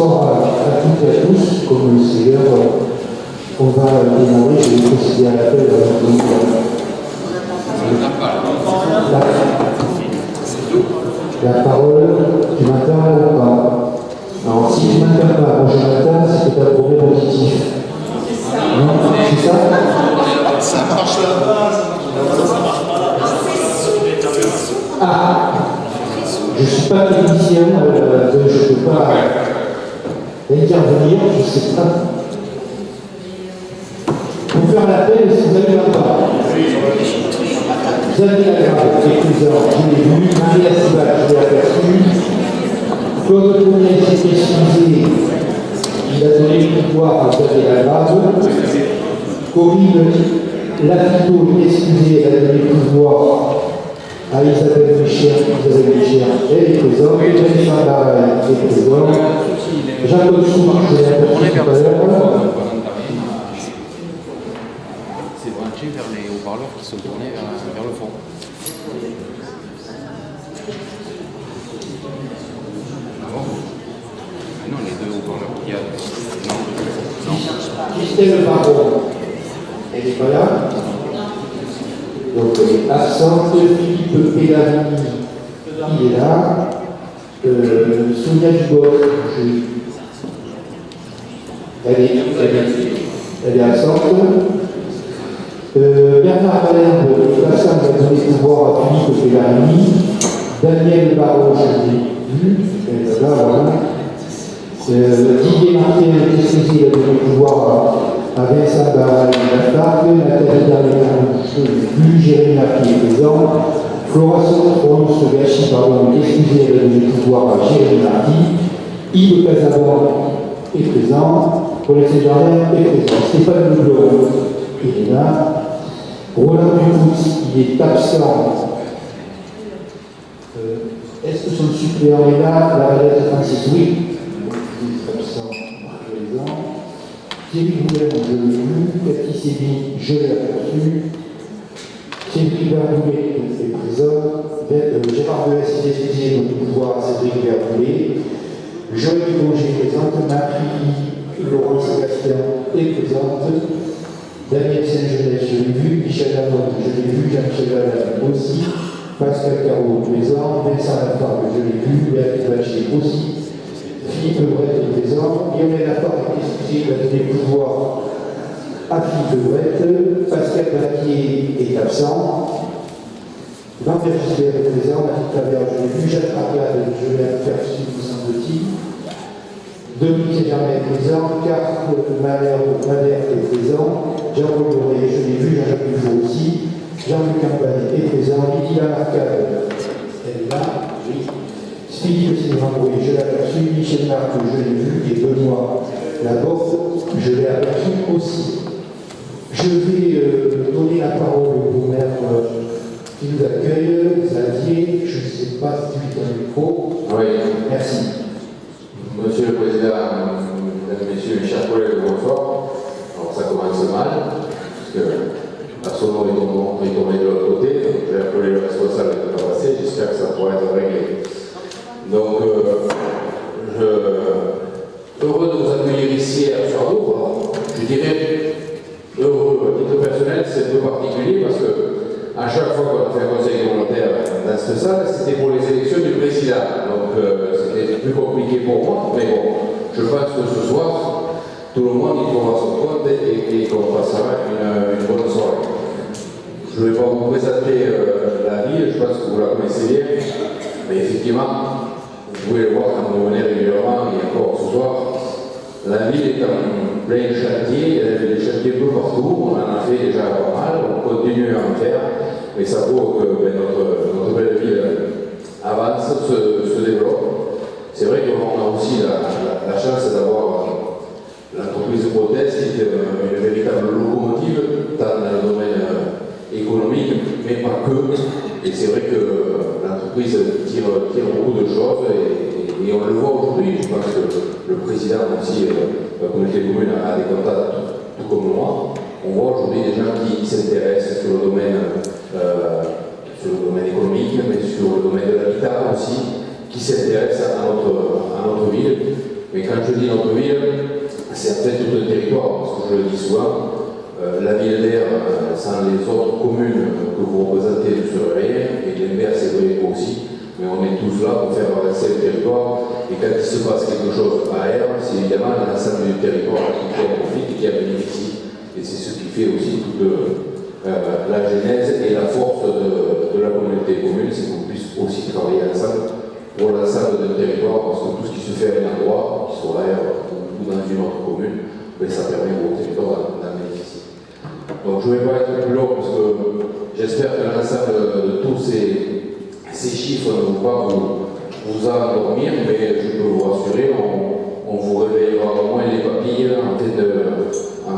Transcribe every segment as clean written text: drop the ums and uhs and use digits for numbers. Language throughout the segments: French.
bonsoir à toutes et à tous. Comme c'est l'heure, on va démarrer. Je vais procéder à l'appel. La parole, tu m'attends ou pas? Alors, si tu m'attends pas, moi je m'attends, c'est que tu as un problème auditif. Non, c'est ça? Ça marche là-bas, ça marche pas là. Ah, je ne suis pas technicien, donc je ne peux pas intervenir, je ne sais pas. Pour faire l'appel, si vous avez la parole. Xavier Lagarde, qui est présent, je l'ai vu, Marie Assibat, je l'ai aperçu. Claude Tournier s'est excusé, il a donné le pouvoir à Xavier Lagarde. Corinne Lafito, excusée, elle a donné le pouvoir à Isabelle Michel, elle est présente. Jennifer Barret est présente. Jacob Soumar, je l'ai aperçu tout à l'heure. C'est branché vers les haut-parleurs qui sont tournés vers le fond. Ah non, les deux haut-parleurs qu'il y a. Non. Christelle Baron, elle n'est pas là. Donc elle est absente. Philippe Pellavini, il est là. Sonia Dubos, elle est absente. Bernard Valère, Vincent va donner pouvoir à Philippe Pellavini. Daniel Barreau, je l'ai vu, elle est là, voilà. Didier Martin, il a donné pouvoir à Vincent Barreau et Lafargue. Nathalie Darléon, je l'ai vu. Jérémy qui est présent. Flora Sotron, Gachy, pardon, excusez, elle a donné pouvoir à Jérémy Marty. Yves Casabon est présent. Paul Saint-Jardin est présent. Stéphane Leblon, il est là. Roland Dufoux, il est absent. Est-ce que son suppléant est là? La Valette Francis, oui. Il est absent, présent. Thierry Boulet, je l'ai vu. Cathy Séville, je l'ai aperçu. Cédric Verboulet est présent. Gérard Belès, il est excusé de pouvoir à Cédric Verboulet. Joël Dubonger est présente. Marie Laurent Sébastien est présente. Daniel Saint-Genès, je l'ai vu. Michel Lamont, je l'ai vu. Jean-Michel Valade aussi. Pascal Carreau présent. Vincent Lafargue, je l'ai vu. Béatrice Bachet aussi. Philippe Lebret est présent. Lionel Lafargue est excusé de donner le pouvoir à Philippe Lebret. Pascal Baquier est absent. Lambert Gisbert est présent. Mathilde Taverne, je l'ai vu. Jacques Arcade, je l'ai aperçu, me semble-t-il. Dominique Saint-Germain est présent. Carl Madère est présent. Jean-Paul Doré, je l'ai vu. Jean-Jacques Dufour aussi. Jean-Luc Campagne est présent. Nicolas Marcade, elle est là. Oui. Philippe Sénéramboy, je l'ai aperçu. Michel Marc, je l'ai vu. Et Benoît Laborde, je l'ai aperçu aussi. Je vais donner la parole au maire qui nous accueille, Xavier. Je ne sais pas si tu as le micro. Oui. Merci. Monsieur le Président, Mesdames et Messieurs, mes chers collègues, bonsoir. Alors ça commence mal, puisque la sonore est tombée de l'autre côté, donc j'ai appelé le responsable de ne pas passer, j'espère que ça pourra être réglé. Donc, heureux de vous accueillir ici à Cherbourg. Je dirais heureux, à titre personnel, c'est un peu particulier parce que à chaque fois qu'on a fait un conseil communautaire dans cette salle, c'était pour les élections du président. Donc c'était plus compliqué pour moi, mais bon, je pense que ce soir, tout le monde y trouvera son compte et qu'on passera une bonne soirée. Je ne vais pas vous présenter la ville, je pense que vous la connaissez bien, mais effectivement, vous pouvez le voir quand vous venez régulièrement, et encore ce soir, la ville est en plein chantier, il y a des chantiers un peu partout, on en a fait déjà pas mal, on continue à en faire, mais ça prouve que notre belle ville avance, se développe. C'est vrai qu'on a aussi la chance d'avoir l'entreprise Protest qui est une véritable locomotive, tant dans le domaine économique, mais pas que. Et c'est vrai que l'entreprise tire beaucoup de choses et on le voit aujourd'hui. Je pense que le président aussi de la communauté commune a des contacts tout comme moi. On voit aujourd'hui des gens qui s'intéressent sur le domaine économique, mais sur le domaine de l'habitat aussi, qui s'intéressent à notre ville. Mais quand je dis notre ville, c'est en fait tout un territoire, parce que je le dis souvent, la ville d'Air, sans les autres communes que vous représentez, ne serait rien, et l'inverse est vrai aussi, mais on est tous là pour faire avancer le territoire, et quand il se passe quelque chose à Air, c'est évidemment l'ensemble du territoire qui en profite et qui en bénéficie, et c'est ce qui fait aussi toute la genèse et la force de la communauté commune, c'est qu'on puisse aussi travailler ensemble pour l'ensemble d'un territoire, parce que tout ce qui se fait à un endroit, qu'il soit à Air ou dans une autre commune, ben, ça permet au territoire d'en bénéficier. Donc je ne vais pas être plus long parce que j'espère que l'ensemble de tous ces chiffres ne vont pas vous endormir, mais je peux vous rassurer, on vous réveillera au moins les papilles en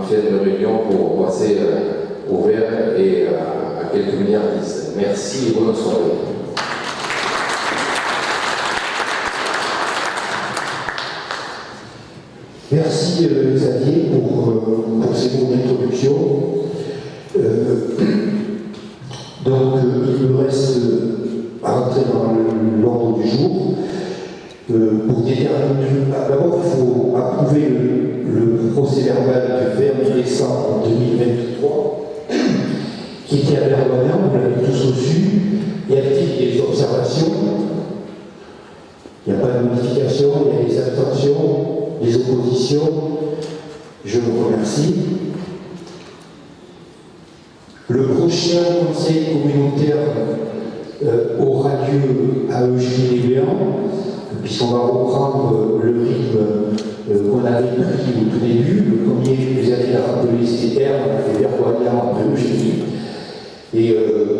fin de réunion pour passer au vert et à quelques milliardistes. Merci et bonne soirée. Merci Xavier pour ces mots d'introduction. Donc il me reste à rentrer dans l'ordre du jour. Pour déterminer, d'abord il faut approuver le procès verbal du 20 décembre 2023 qui était à Vernois, vous l'avez tous reçu. Y a-t-il des observations? Il n'y a pas de modification, il y a des abstentions, des oppositions. Je vous remercie. Le prochain conseil communautaire aura lieu à Eugénie-les-Béans, puisqu'on va reprendre le rythme qu'on avait pris au tout début. Le premier, vous avez rappelé, c'était R, et Vernois après Eugénie. Et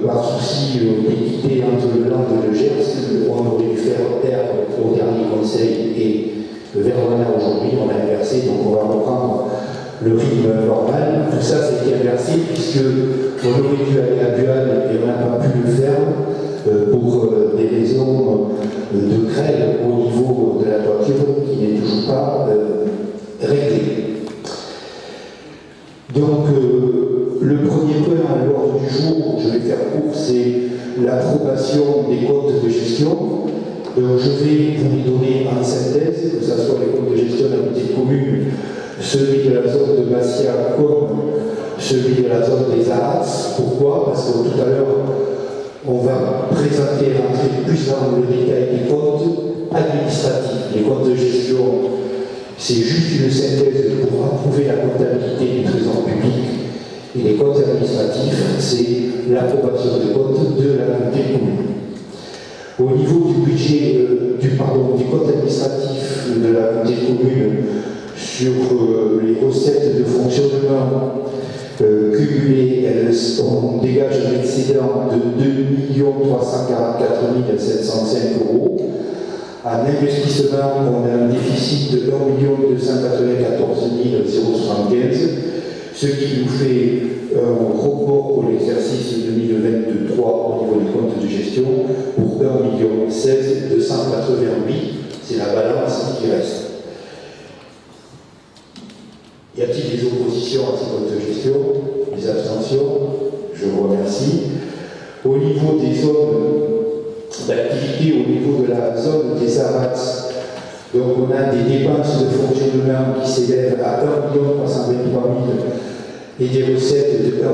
par souci d'équité entre le Land et le Gers, on aurait dû faire R au dernier conseil et Vernois aujourd'hui, on a inversé, donc on va reprendre le rythme normal. Tout ça, c'est inversé puisqu'on aurait dû aller à Bual et on n'a pas pu le faire pour des raisons de grêle au niveau de la toiture qui n'est toujours pas réglée. Donc, le premier point à l'ordre du jour, je vais faire court, c'est l'approbation des comptes de gestion. Donc, je vais vous les donner en synthèse, que ce soit les comptes de gestion de la petite commune, celui de la zone de Bastia comme celui de la zone des Arras. Pourquoi? Parce que tout à l'heure, on va présenter, rentrer plus dans le détail des comptes administratifs. Les comptes de gestion, c'est juste une synthèse pour approuver la comptabilité du trésor public. Et les comptes administratifs, c'est l'approbation des comptes de la communauté commune. Au niveau du budget, du compte administratif de la communauté commune sur les recettes de fonctionnement cumulées, on dégage un excédent de 2 344 705 €. En investissement, on a un déficit de 1 294 075, ce qui nous fait un report pour l'exercice 2023 au niveau des comptes de gestion pour 1 16 288. C'est la balance qui reste. Y a-t-il des oppositions à ces comptes de gestion? Des abstentions? Je vous remercie. Au niveau des zones d'activité, au niveau de la zone des Arats, donc on a des dépenses de fonctionnement qui s'élèvent à 1 323 000 et des recettes de 1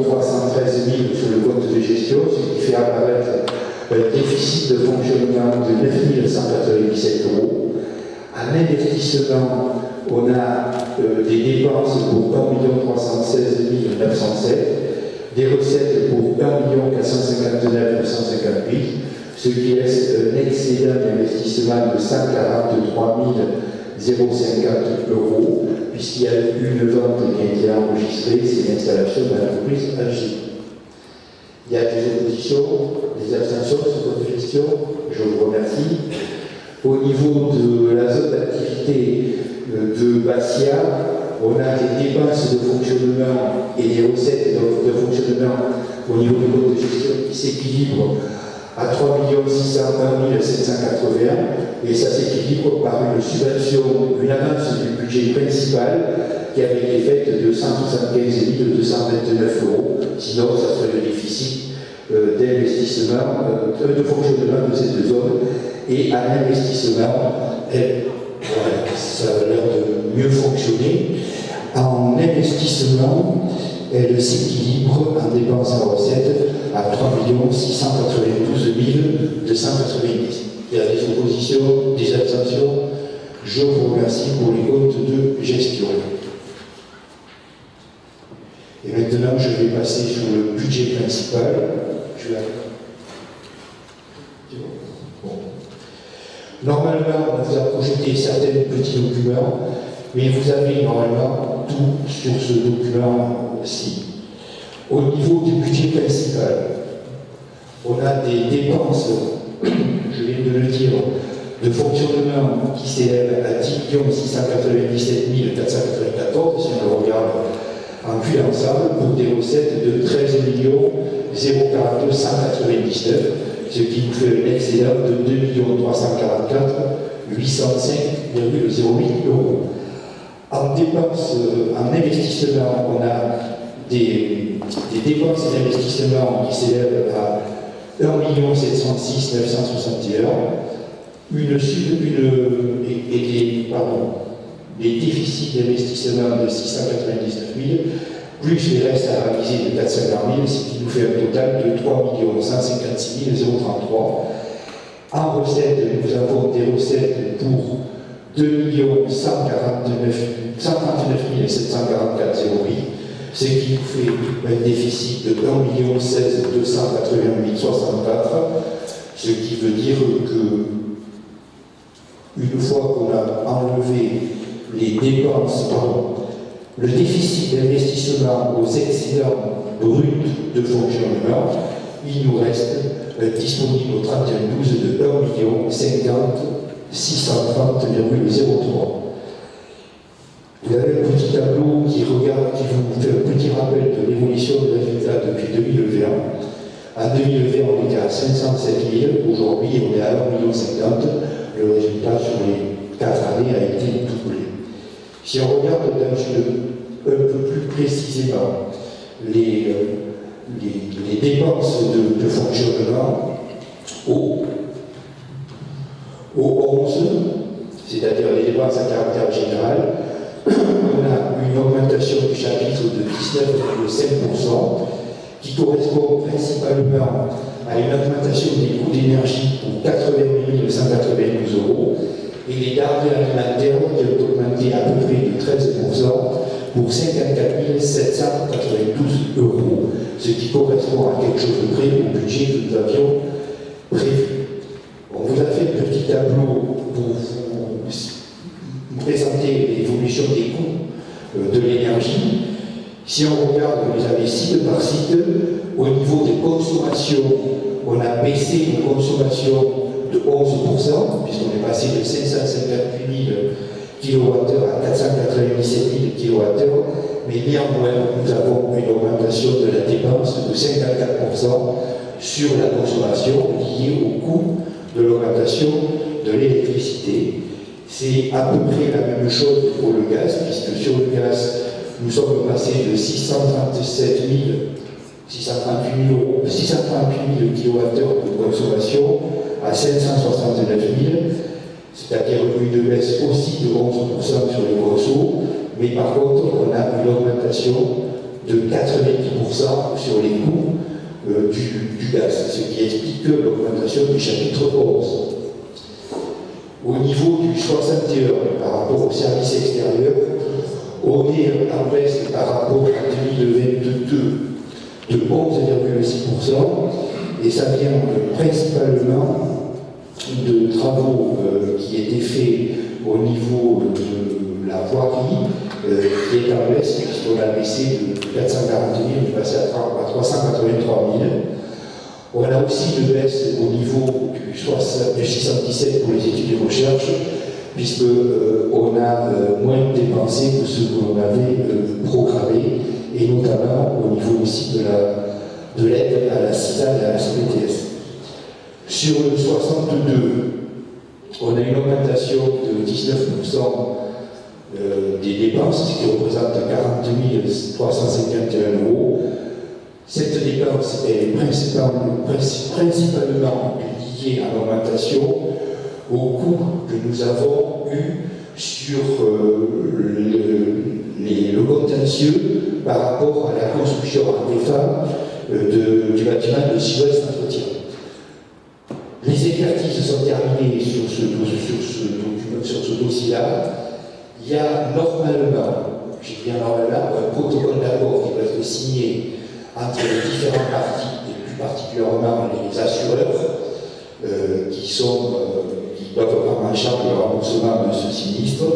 313 000 sur le compte de gestion, ce qui fait apparaître un déficit de fonctionnement de 9 197 €. En investissement, on a des dépenses pour 1 316 907, des recettes pour 1 459 958, ce qui laisse un excédent d'investissement de 143 050 €, puisqu'il y a eu une vente qui a été enregistrée, c'est l'installation de l'entreprise AG. Il y a des oppositions, des abstentions sur votre question, je vous remercie. Au niveau de la zone d'activité de Bastia, on a des dépenses de fonctionnement et des recettes de fonctionnement au niveau du compte de gestion qui s'équilibrent à 3 601 781, et ça s'équilibre par une subvention, une avance du budget principal qui avait été faite de 175 229 €. Sinon, ça serait le déficit d'investissement, de fonctionnement de cette zone. Et à l'investissement, ça a l'air de mieux fonctionner. En investissement, elle s'équilibre en dépenses et recettes à 3 692 290. Il y a des oppositions, des abstentions. Je vous remercie pour les comptes de gestion. Et maintenant, je vais passer sur le budget principal. Bon. Normalement, on vous a projeté certains petits documents, mais vous avez normalement tout sur ce document-ci. Au niveau du budget principal, on a des dépenses, je viens de le dire, de fonctionnement qui s'élèvent à 10 697 494, si on le regarde en cul ensemble, pour des recettes de 13 042 199, ce qui nous fait un excédent de 2 344 805,08 euros. En dépenses, en investissement, on a des dépenses d'investissement qui s'élèvent à 1 706 961, des déficits d'investissement de 699 000, plus les restes à réaliser de 450 000, ce qui nous fait un total de 3 156 033. En recettes, nous avons des recettes pour 2 139 744,08, ce qui nous fait un déficit de 1 16 288,64, ce qui veut dire que une fois qu'on a enlevé les dépenses, le déficit d'investissement aux excédents bruts de fonctionnement, il nous reste disponible au 31/12 de 1 50 630,03. Vous avez un petit tableau qui vous fait un petit rappel de l'évolution de résultats depuis 2020. En 2020, on était à 507 000, aujourd'hui on est à 1 50 000. Le résultat sur les 4 années a été doublé. Si on regarde un peu plus précisément les dépenses de fonctionnement au 11, c'est-à-dire les dépenses à caractère général, on a une augmentation du chapitre de 19,5% qui correspond principalement à une augmentation des coûts d'énergie pour 88 192 euros et les denrées alimentaires qui ont augmenté à peu près de 13% pour 54 792 euros, ce qui correspond à quelque chose de près au budget que nous avions prévu. On vous a fait un petit tableau pour vous présenter l'évolution des coûts de l'énergie. Si on regarde, vous les avez site par site, au niveau des consommations, on a baissé nos consommations de 11%, puisqu'on est passé de 558 000 kWh à 497 000 kWh, mais néanmoins, nous avons une augmentation de la dépense de 54% sur la consommation liée au coût de l'augmentation de l'électricité. C'est à peu près la même chose pour le gaz, puisque sur le gaz, nous sommes passés de 638 000 kWh de consommation à 569 000, c'est-à-dire une baisse aussi de 11% sur les consos, mais par contre, on a une augmentation de 90% sur les coûts du gaz, ce qui explique l'augmentation du chapitre 11. Au niveau du 61, par rapport au service extérieur, on est en baisse par rapport à 2022 de 11,6%, et ça vient principalement de travaux qui étaient faits au niveau de la voirie, qui est en baisse, puisqu'on a baissé de 440 000, on est passé à 383 000. On a aussi une baisse au niveau du 617 pour les études de recherche, puisqu'on a moins dépensé que ce qu'on avait programmé, et notamment au niveau aussi de l'aide à la CISAD et à la CPTS. Sur le 62, on a une augmentation de 19% des dépenses, ce qui représente 40 351 euros. Cette dépense est principalement liée à l'augmentation au coût que nous avons eu sur le contentieux par rapport à la construction en défense du bâtiment de Sud-Ouest Entretien. Les expertises sont terminées sur ce dossier-là. Il y a normalement, je dis bien normalement, un protocole d'accord qui doit être signé entre les différentes parties, et plus particulièrement les assureurs, qui doivent prendre en charge le remboursement de ce sinistre.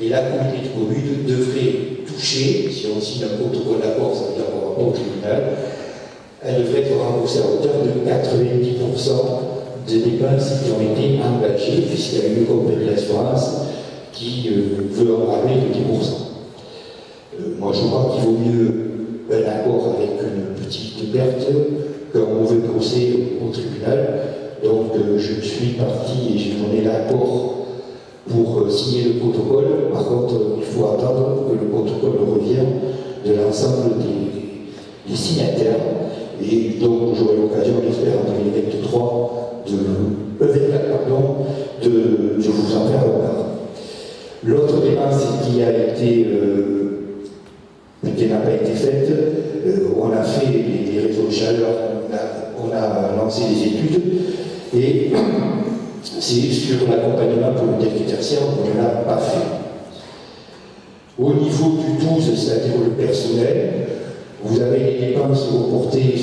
Et la communauté de communes devrait toucher, si on signe un protocole d'accord, ça veut dire qu'on va pas au tribunal, elle devrait être remboursée à hauteur de 90% des dépenses qui ont été engagées, puisqu'il y a une compagnie d'assurance qui veut en parler de 10%. Moi, je crois qu'il vaut mieux un accord avec une petite perte qu'un mauvais procès au tribunal. Donc, je suis parti et j'ai donné l'accord pour signer le protocole. Par contre, il faut attendre que le protocole revienne de l'ensemble des signataires. Et donc, j'aurai l'occasion, j'espère, en 2023, de vous en faire part. L'autre dépense qui n'a pas été faite, on a fait les réseaux de chaleur, on a lancé des études, et c'est sur l'accompagnement pour le territoire tertiaire qu'on ne l'a pas fait. Au niveau du 12, c'est-à-dire le personnel, vous avez les dépenses reportées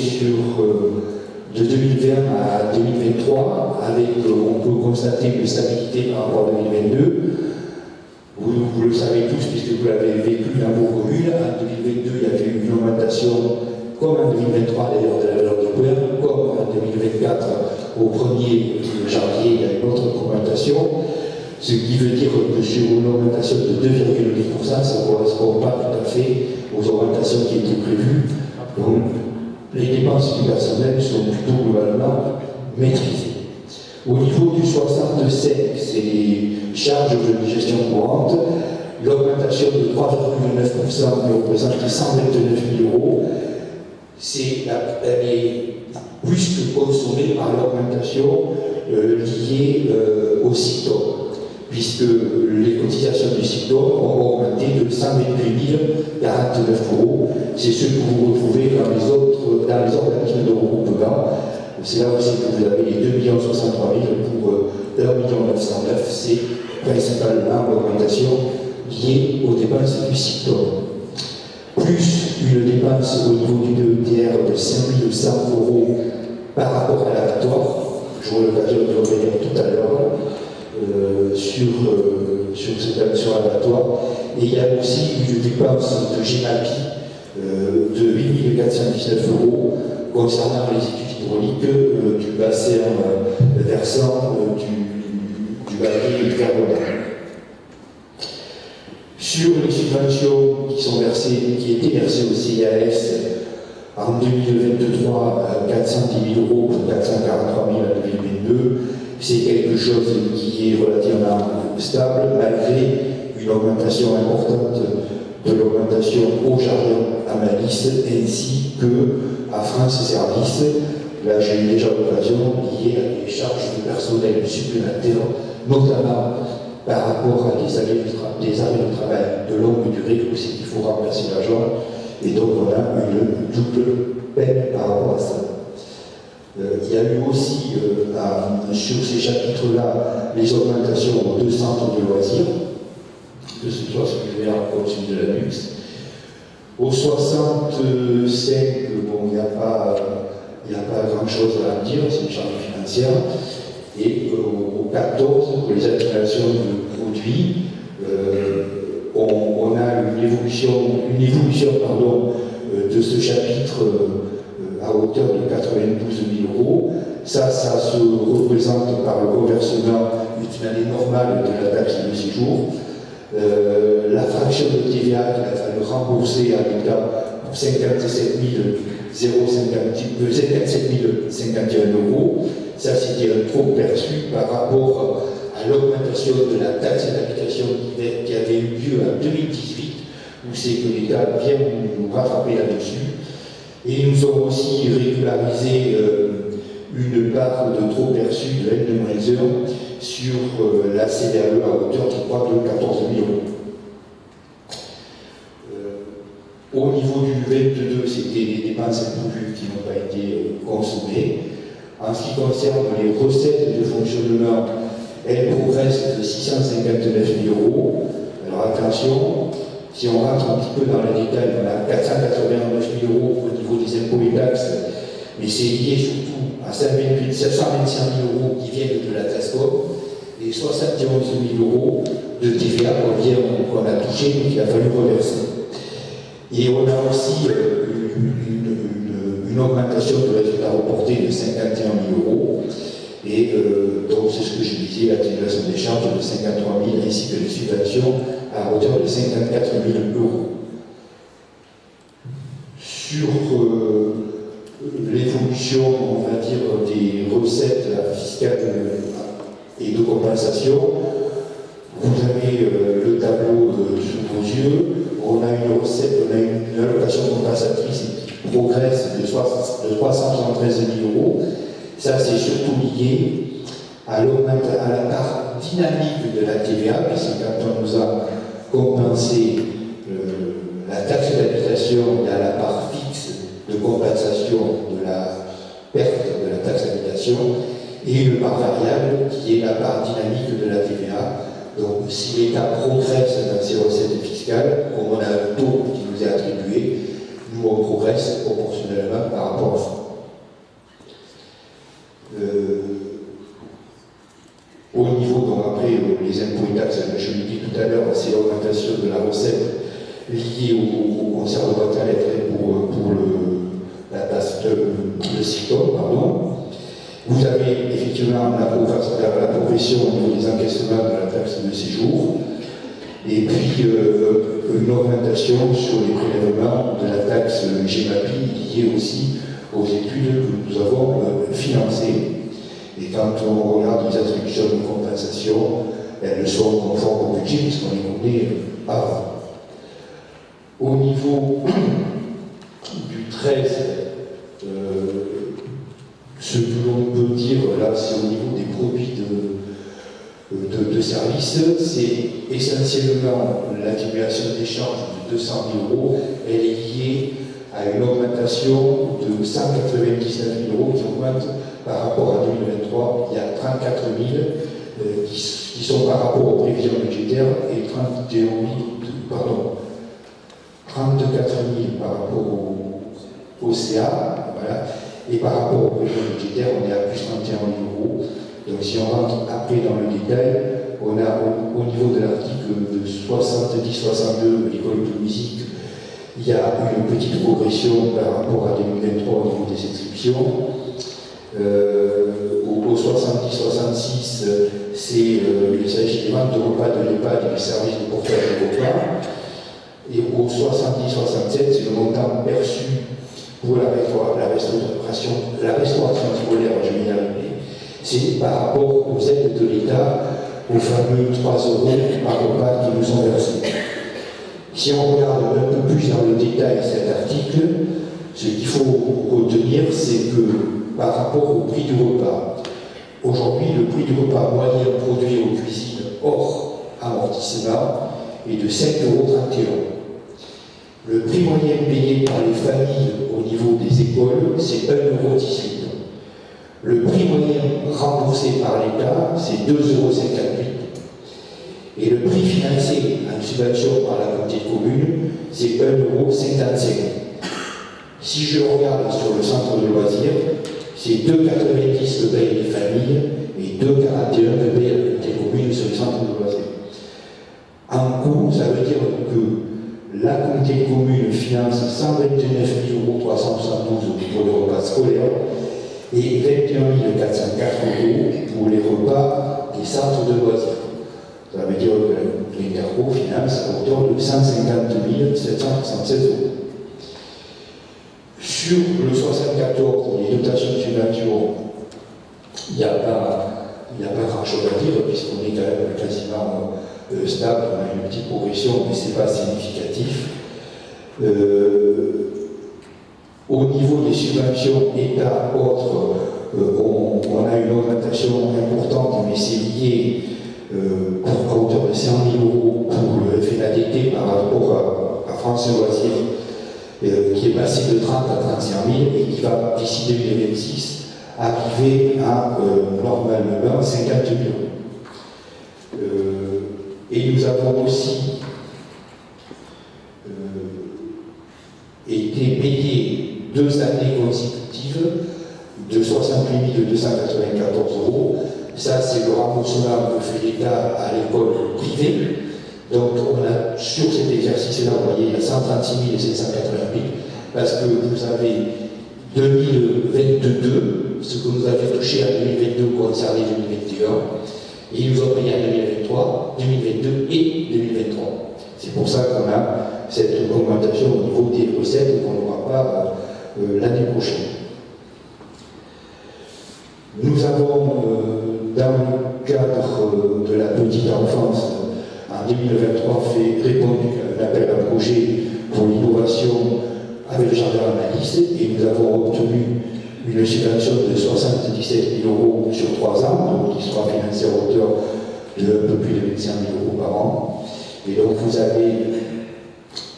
de 2020 à 2023, avec, on peut constater une stabilité par rapport à 2022. Vous le savez tous, puisque vous l'avez vécu dans vos communes. En 2022, il y avait eu une augmentation, comme en 2023 d'ailleurs, de la valeur du point, comme en 2024, au 1er janvier, il y a une autre augmentation. Ce qui veut dire que sur une augmentation de 2,10%, ça ne correspond pas tout à fait aux augmentations qui étaient prévues. Donc, les dépenses du personnel sont plutôt globalement maîtrisées. Au niveau du 65, c'est les charges de gestion courante. L'augmentation de 3,9% qui représente 129 000 €, elle est plus que consommée par l'augmentation liée au SICTOR, puisque les cotisations du SICTOR ont augmenté de 128 049 €. C'est ce que vous retrouvez dans les organismes de regroupement. C'est là aussi que vous avez les 2 063 000 pour 1 909 000. C'est principalement l'augmentation liée aux dépenses du SICTOR. Plus une dépense au niveau du DETR de 5 100 € par rapport à l'abattoir. J'aurai l'occasion de revenir tout à l'heure sur l'abattoir. Et il y a aussi une dépense de GEMAPI de 8 419 € concernant les études hydrauliques du bassin versant du bailli Verdonat. Sur les subventions qui étaient versées au CIAS en 2023, 410 000 € pour 443 000 en 2022, c'est quelque chose qui est relativement stable malgré une augmentation importante de l'augmentation au jardin à Malice ainsi qu'à France Service. Là, j'ai eu déjà l'occasion liée à des charges de personnel supplémentaires, notamment par rapport à des arrêts de travail de longue durée, où c'est qu'il faut remplacer l'agent, et donc on a une double peine par rapport à ça. Il y a eu aussi, sur ces chapitres-là, les augmentations aux 2 centres de loisirs, que ce soit celui comme celui de la luxe. Au 65, bon, il n'y a pas grand-chose à en dire, c'est une charge financière. Et au 14, pour les activations de produits, on a une évolution de ce chapitre à hauteur de 92 000 €. Ça se représente par le reversement d'une année normale de la taxe de séjour. La fraction de TVA qu'il a fallu rembourser à l'État pour 57 051 €. Ça, c'était un trop perçu par rapport à l'augmentation de la taxe d'habitation qui avait eu lieu en 2018, où c'est que l'État vient nous rattraper là-dessus. Et nous avons aussi régularisé une part de trop perçu de N-1 sur la CVAE à hauteur, je crois, de 14 000 euros. Au niveau du 22, c'était les dépenses improdues qui n'ont pas été consommées. En ce qui concerne les recettes de fonctionnement, elles progressent de 659 000 euros. Alors attention, si on rentre un petit peu dans le détail, on a 489 000 euros au niveau des impôts et taxes, mais c'est lié surtout à 725 000 euros qui viennent de la TASCOM et 71 000 euros de TVA qu'on a touché et qu'il a fallu reverser. Et on a aussi une augmentation de résultats reportés de 51 000 euros. Et donc, c'est ce que je disais, l'atténuation des charges de 53 000 ainsi que les subventions à hauteur de 54 000 euros. Sur l'évolution, on va dire, des recettes fiscales et de compensation, vous avez le tableau sous vos yeux. On a une recette, on a une allocation compensatrice qui progresse de 373 000 euros. Ça, c'est surtout lié à la part dynamique de la TVA, puisque quand on nous a compensé la taxe d'habitation, il y a la part fixe de compensation de la perte de la taxe d'habitation, et le part variable, qui est la part dynamique de la TVA. Donc, si l'État progresse dans ses recettes fiscales, comme on a un taux qui nous est attribué, nous on progresse proportionnellement par rapport à ça. Au niveau, donc après, les impôts et taxes, je l'ai dit tout à l'heure, c'est l'augmentation de la recette liée au conservatoire pour la taxe de CITOM, pardon. Vous avez effectivement la progression au niveau des encaissements de la taxe de séjour, et puis une augmentation sur les prélèvements de la taxe GEMAPI liée aussi aux études que nous avons financées. Et quand on regarde les attributions de compensation, elles sont conformes au budget puisqu'on les connaît avant. Au niveau du 13, ce que l'on peut dire là, c'est au niveau des produits de services, c'est essentiellement l'accumulation des charges de 200 000 euros. Elle est liée à une augmentation de 199 000 euros qui augmente par rapport à 2023. Il y a 34 000 qui sont par rapport aux prévisions budgétaires et 34 000 par rapport au CA. Voilà. Et par rapport aux prévisions budgétaires, on est à plus 31 000 euros. Donc si on rentre après dans le détail, on a au niveau de l'article de 70-62, l'école de musique, il y a une petite progression par rapport à 2023 au niveau des inscriptions. Au 70-66, il s'agit des ventes de repas de l'EHPAD et des services de portage de repas. Et au 70-67, c'est le montant perçu pour la restauration scolaire, je vais y arriver. C'est par rapport aux aides de l'État, aux fameux 3 € par repas qui nous sont versés. Si on regarde un peu plus dans le détail cet article, ce qu'il faut retenir, c'est que par rapport au prix du repas, aujourd'hui, le prix du repas moyen produit aux cuisines hors amortissement est de 5,31 €. Le prix moyen payé par les familles au niveau des écoles, c'est 1,18 €. Le prix moyen remboursé par l'État, c'est 2,58 €. Et le prix financé en subvention par la communauté de communes, c'est 1,55 €. Si je regarde sur le centre de loisirs, c'est 2,90 € que payent les familles et 2,41 € que payent la communauté de communes sur le centre de loisirs. En coût, ça veut dire que la communauté de communes finance 129 372 € au niveau des repas scolaires et 21 404 € pour les repas des centres de loisirs. Ça veut dire que l'Interco finance à hauteur de 150 776 €. Sur le 74, les dotations de subvention, il n'y a pas grand-chose à dire puisqu'on est quand même quasiment stable, on a une petite progression, mais ce n'est pas significatif. Au niveau des subventions État autres, on a une augmentation importante, mais c'est lié à hauteur de 100 000 € pour le FNADT par rapport à France Loisirs, qui est passé de 30 à 35 000 et qui va, d'ici 2026, arriver à normalement 50 000 €. Et nous avons aussi été payés 2 années consécutives de 68 294 €. Ça, c'est le remboursement que fait l'État à l'école privée. Donc, on a, sur cet exercice-là, vous voyez, il y a 136 780 000, parce que vous avez 2022, ce que nous avions touché en 2022 concernait 2021, et ils nous ont payé en 2023, 2022 et 2023. C'est pour ça qu'on a cette augmentation au niveau des recettes qu'on n'aura pas l'année prochaine. Nous avons, dans le cadre de la petite enfance, en 2023, répondu à un appel à projet pour l'innovation avec le jardin Analyse, et nous avons obtenu une subvention de 77 000 € sur 3 ans, donc qui sera financée à hauteur de un peu plus de 25 000 € par an. Et donc vous avez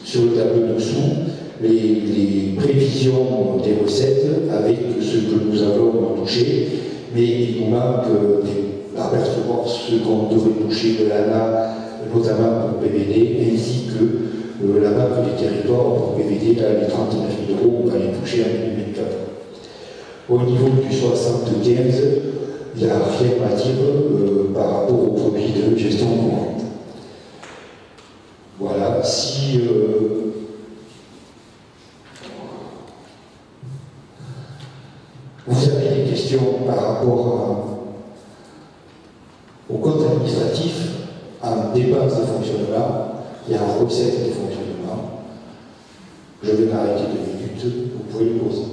sur le tableau dessous les prévisions des recettes avec ce que nous avons touché, mais il nous manque à percevoir ce qu'on devrait toucher de l'ANA, notamment pour PVD, ainsi que la Banque des territoires pour PVD, là, les 39 000 €, on va les toucher en 2024. Au niveau du 75, il n'y a rien à dire par rapport aux produits de gestion courante. Voilà, si vous avez des questions par rapport au compte administratif, en dépenses de fonctionnement et en recettes de fonctionnement, je vais m'arrêter 2 minutes, vous pouvez le poser.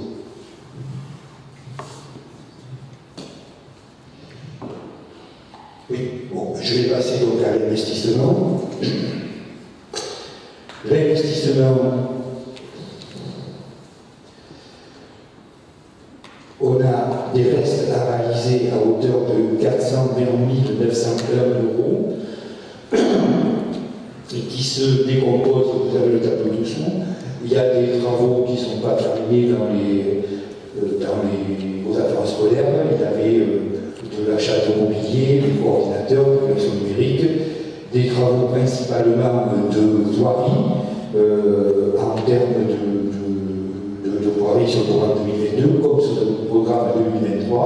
Oui, bon, je vais passer donc à l'investissement. L'investissement, on a des restes à réaliser à hauteur de 420 901 € et qui se décomposent, vous avez le tableau dessous. Il y a des travaux qui ne sont pas terminés aux affaires scolaires. Il y avait de l'achat de mobilier, du coordinateur, de l'action numérique, des travaux principalement de voirie, en termes de voirie sur le programme 2022, comme sur le programme 2023.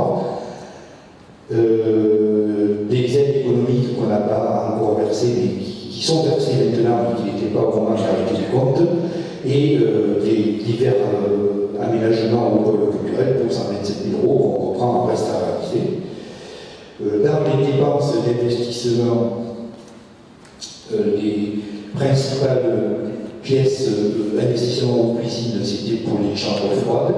Des aides économiques qu'on n'a pas encore versées, mais qui sont versées maintenant, mais qui n'étaient pas au moment de l'arrêté du compte, et des divers aménagements au pôle culturel pour 127 000 € qu'on reprend en reste à réaliser. Dans les dépenses d'investissement, les principales pièces d'investissement en cuisine, c'était pour les chambres froides.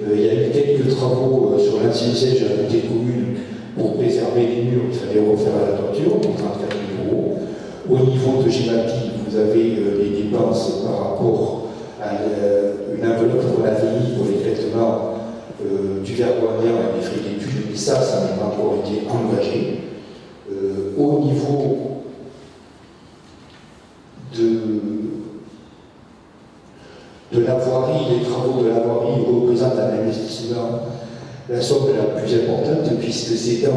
Il y a eu quelques travaux sur l'ancien siège à l'unité commune pour préserver les murs, il fallait refaire la toiture, pour 34 000 €. Au niveau de GEMAPI, vous avez les dépenses par rapport à une enveloppe qu'on avait mis pour les traitements du vergognard et des frais d'études, mais ça n'a pas encore été engagé. Au niveau de la voirie, les travaux de la voirie représentent un investissement la somme la plus importante, puisque c'est 1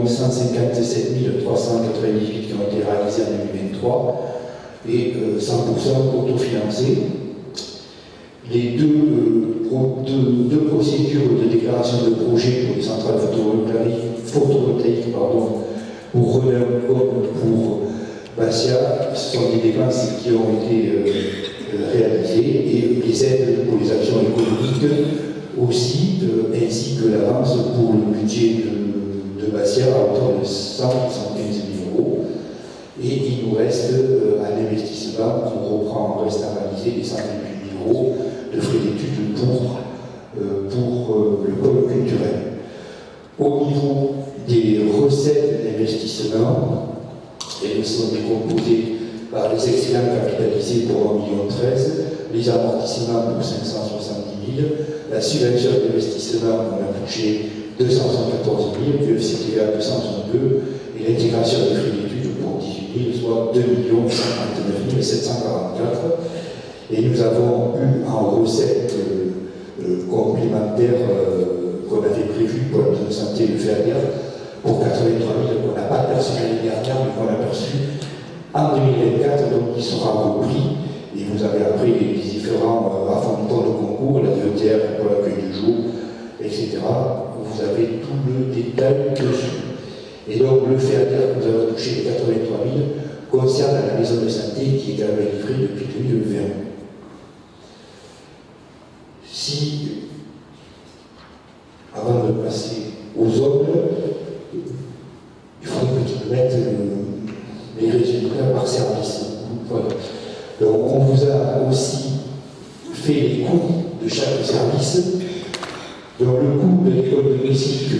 157 398 qui ont été réalisés en 2023 et 100% autofinancés. Les deux procédures de déclaration de projet pour les centrales photovoltaïques pour Renault comme pour Bastia, ce sont des dépenses qui ont été réalisées, et les aides pour les actions économiques aussi, ainsi que l'avance pour le budget de Bastia à hauteur de 175 000 €. Et il nous reste un investissement qu'on reprend en reste à réaliser, les 128 000 € de frais d'études pour le pôle culturel. Au niveau des recettes d'investissement, elles sont décomposées par les excédents capitalisés pour 1,13 million, les amortissements pour 570 000, la subvention d'investissement qu'on a touché 274 000, du FCTA 262 et l'intégration des frais d'études pour 18 000, soit 2 159 744. Et nous avons eu en recette complémentaire qu'on avait prévu pour la maison de santé le FEADER pour 83 000 qu'on n'a pas perçu l'année dernière mais qu'on a perçu en 2024, donc il sera repris. Et vous avez après les différents affrontements de concours, la DETR pour l'accueil du jour, etc. Vous avez tout le détail dessus. Et donc le FEADER que nous avons touché, les 83 000, concerne la maison de santé qui est quand même livrée depuis 2020. Si, avant de passer aux autres, il faudrait que tu me mettes les résultats par service. Voilà. Donc on vous a aussi fait les coûts de chaque service. Donc le coût de l'école de musique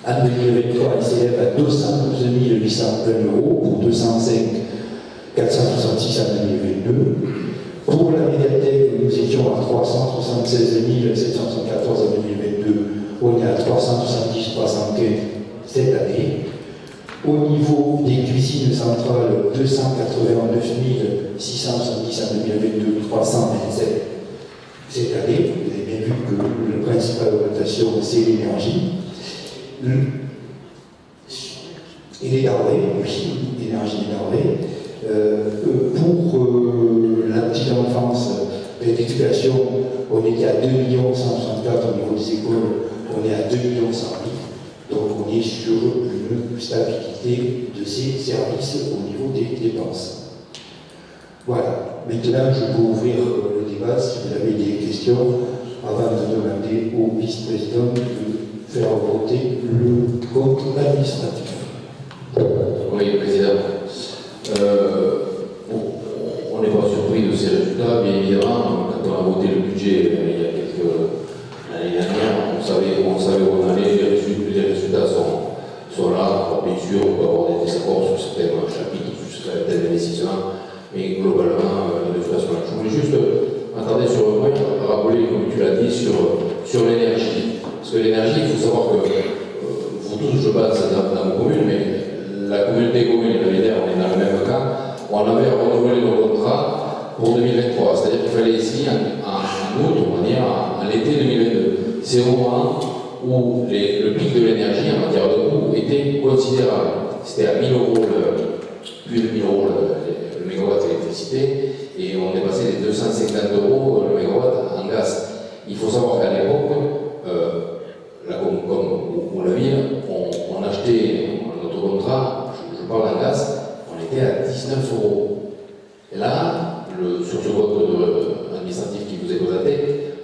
en 2023 il s'élève à 212 820 € pour 205 466 en 2022. Pour la médiathèque, nous étions à 376 774 en 2022, on est à 370 315 cette année. Au niveau des cuisines centrales, 289 670 en 2022, 327 cette année. Vous avez bien vu que la principale augmentation, c'est l'énergie. Et les denrées, oui, l'énergie et les denrées. Pour la petite enfance, l'éducation, on était à 2 164 au niveau des écoles, on est à 2 100 000. Donc on est sur une stabilité de ces services au niveau des dépenses. Voilà. Maintenant, je peux ouvrir le débat si vous avez des questions avant de demander au vice-président de faire voter le compte administratif. Oui, Président. On n'est pas surpris de ces résultats, bien évidemment. Quand on a voté le budget il y a quelques l'année dernière, on savait où on allait, les résultats sont là. Alors, bien sûr, on peut avoir des désaccords sur certains chapitres, sur certains investissements, mais globalement, les résultats sont là. Je voulais juste m'attarder sur un point, rappeler, comme tu l'as dit, sur l'énergie. Parce que l'énergie, il faut savoir que vous tous, je pense, dans vos communes, mais la communauté commune et la VDR, on est dans le même cas, on avait renouvelé nos contrats pour 2023. C'est-à-dire qu'il fallait ici, en août, on va dire, en l'été 2022. C'est au moment où le pic de l'énergie en matière de coût était considérable. C'était à 1 000 €, plus de 1 000 € le mégawatt d'électricité, et on est passé des 250 € le mégawatt en gaz. Il faut savoir qu'à l'époque, comme la ville, on achetait notre contrat, je parle en gaz, on était à 19 €. Et là, sur ce vote administratif qui vous est présenté,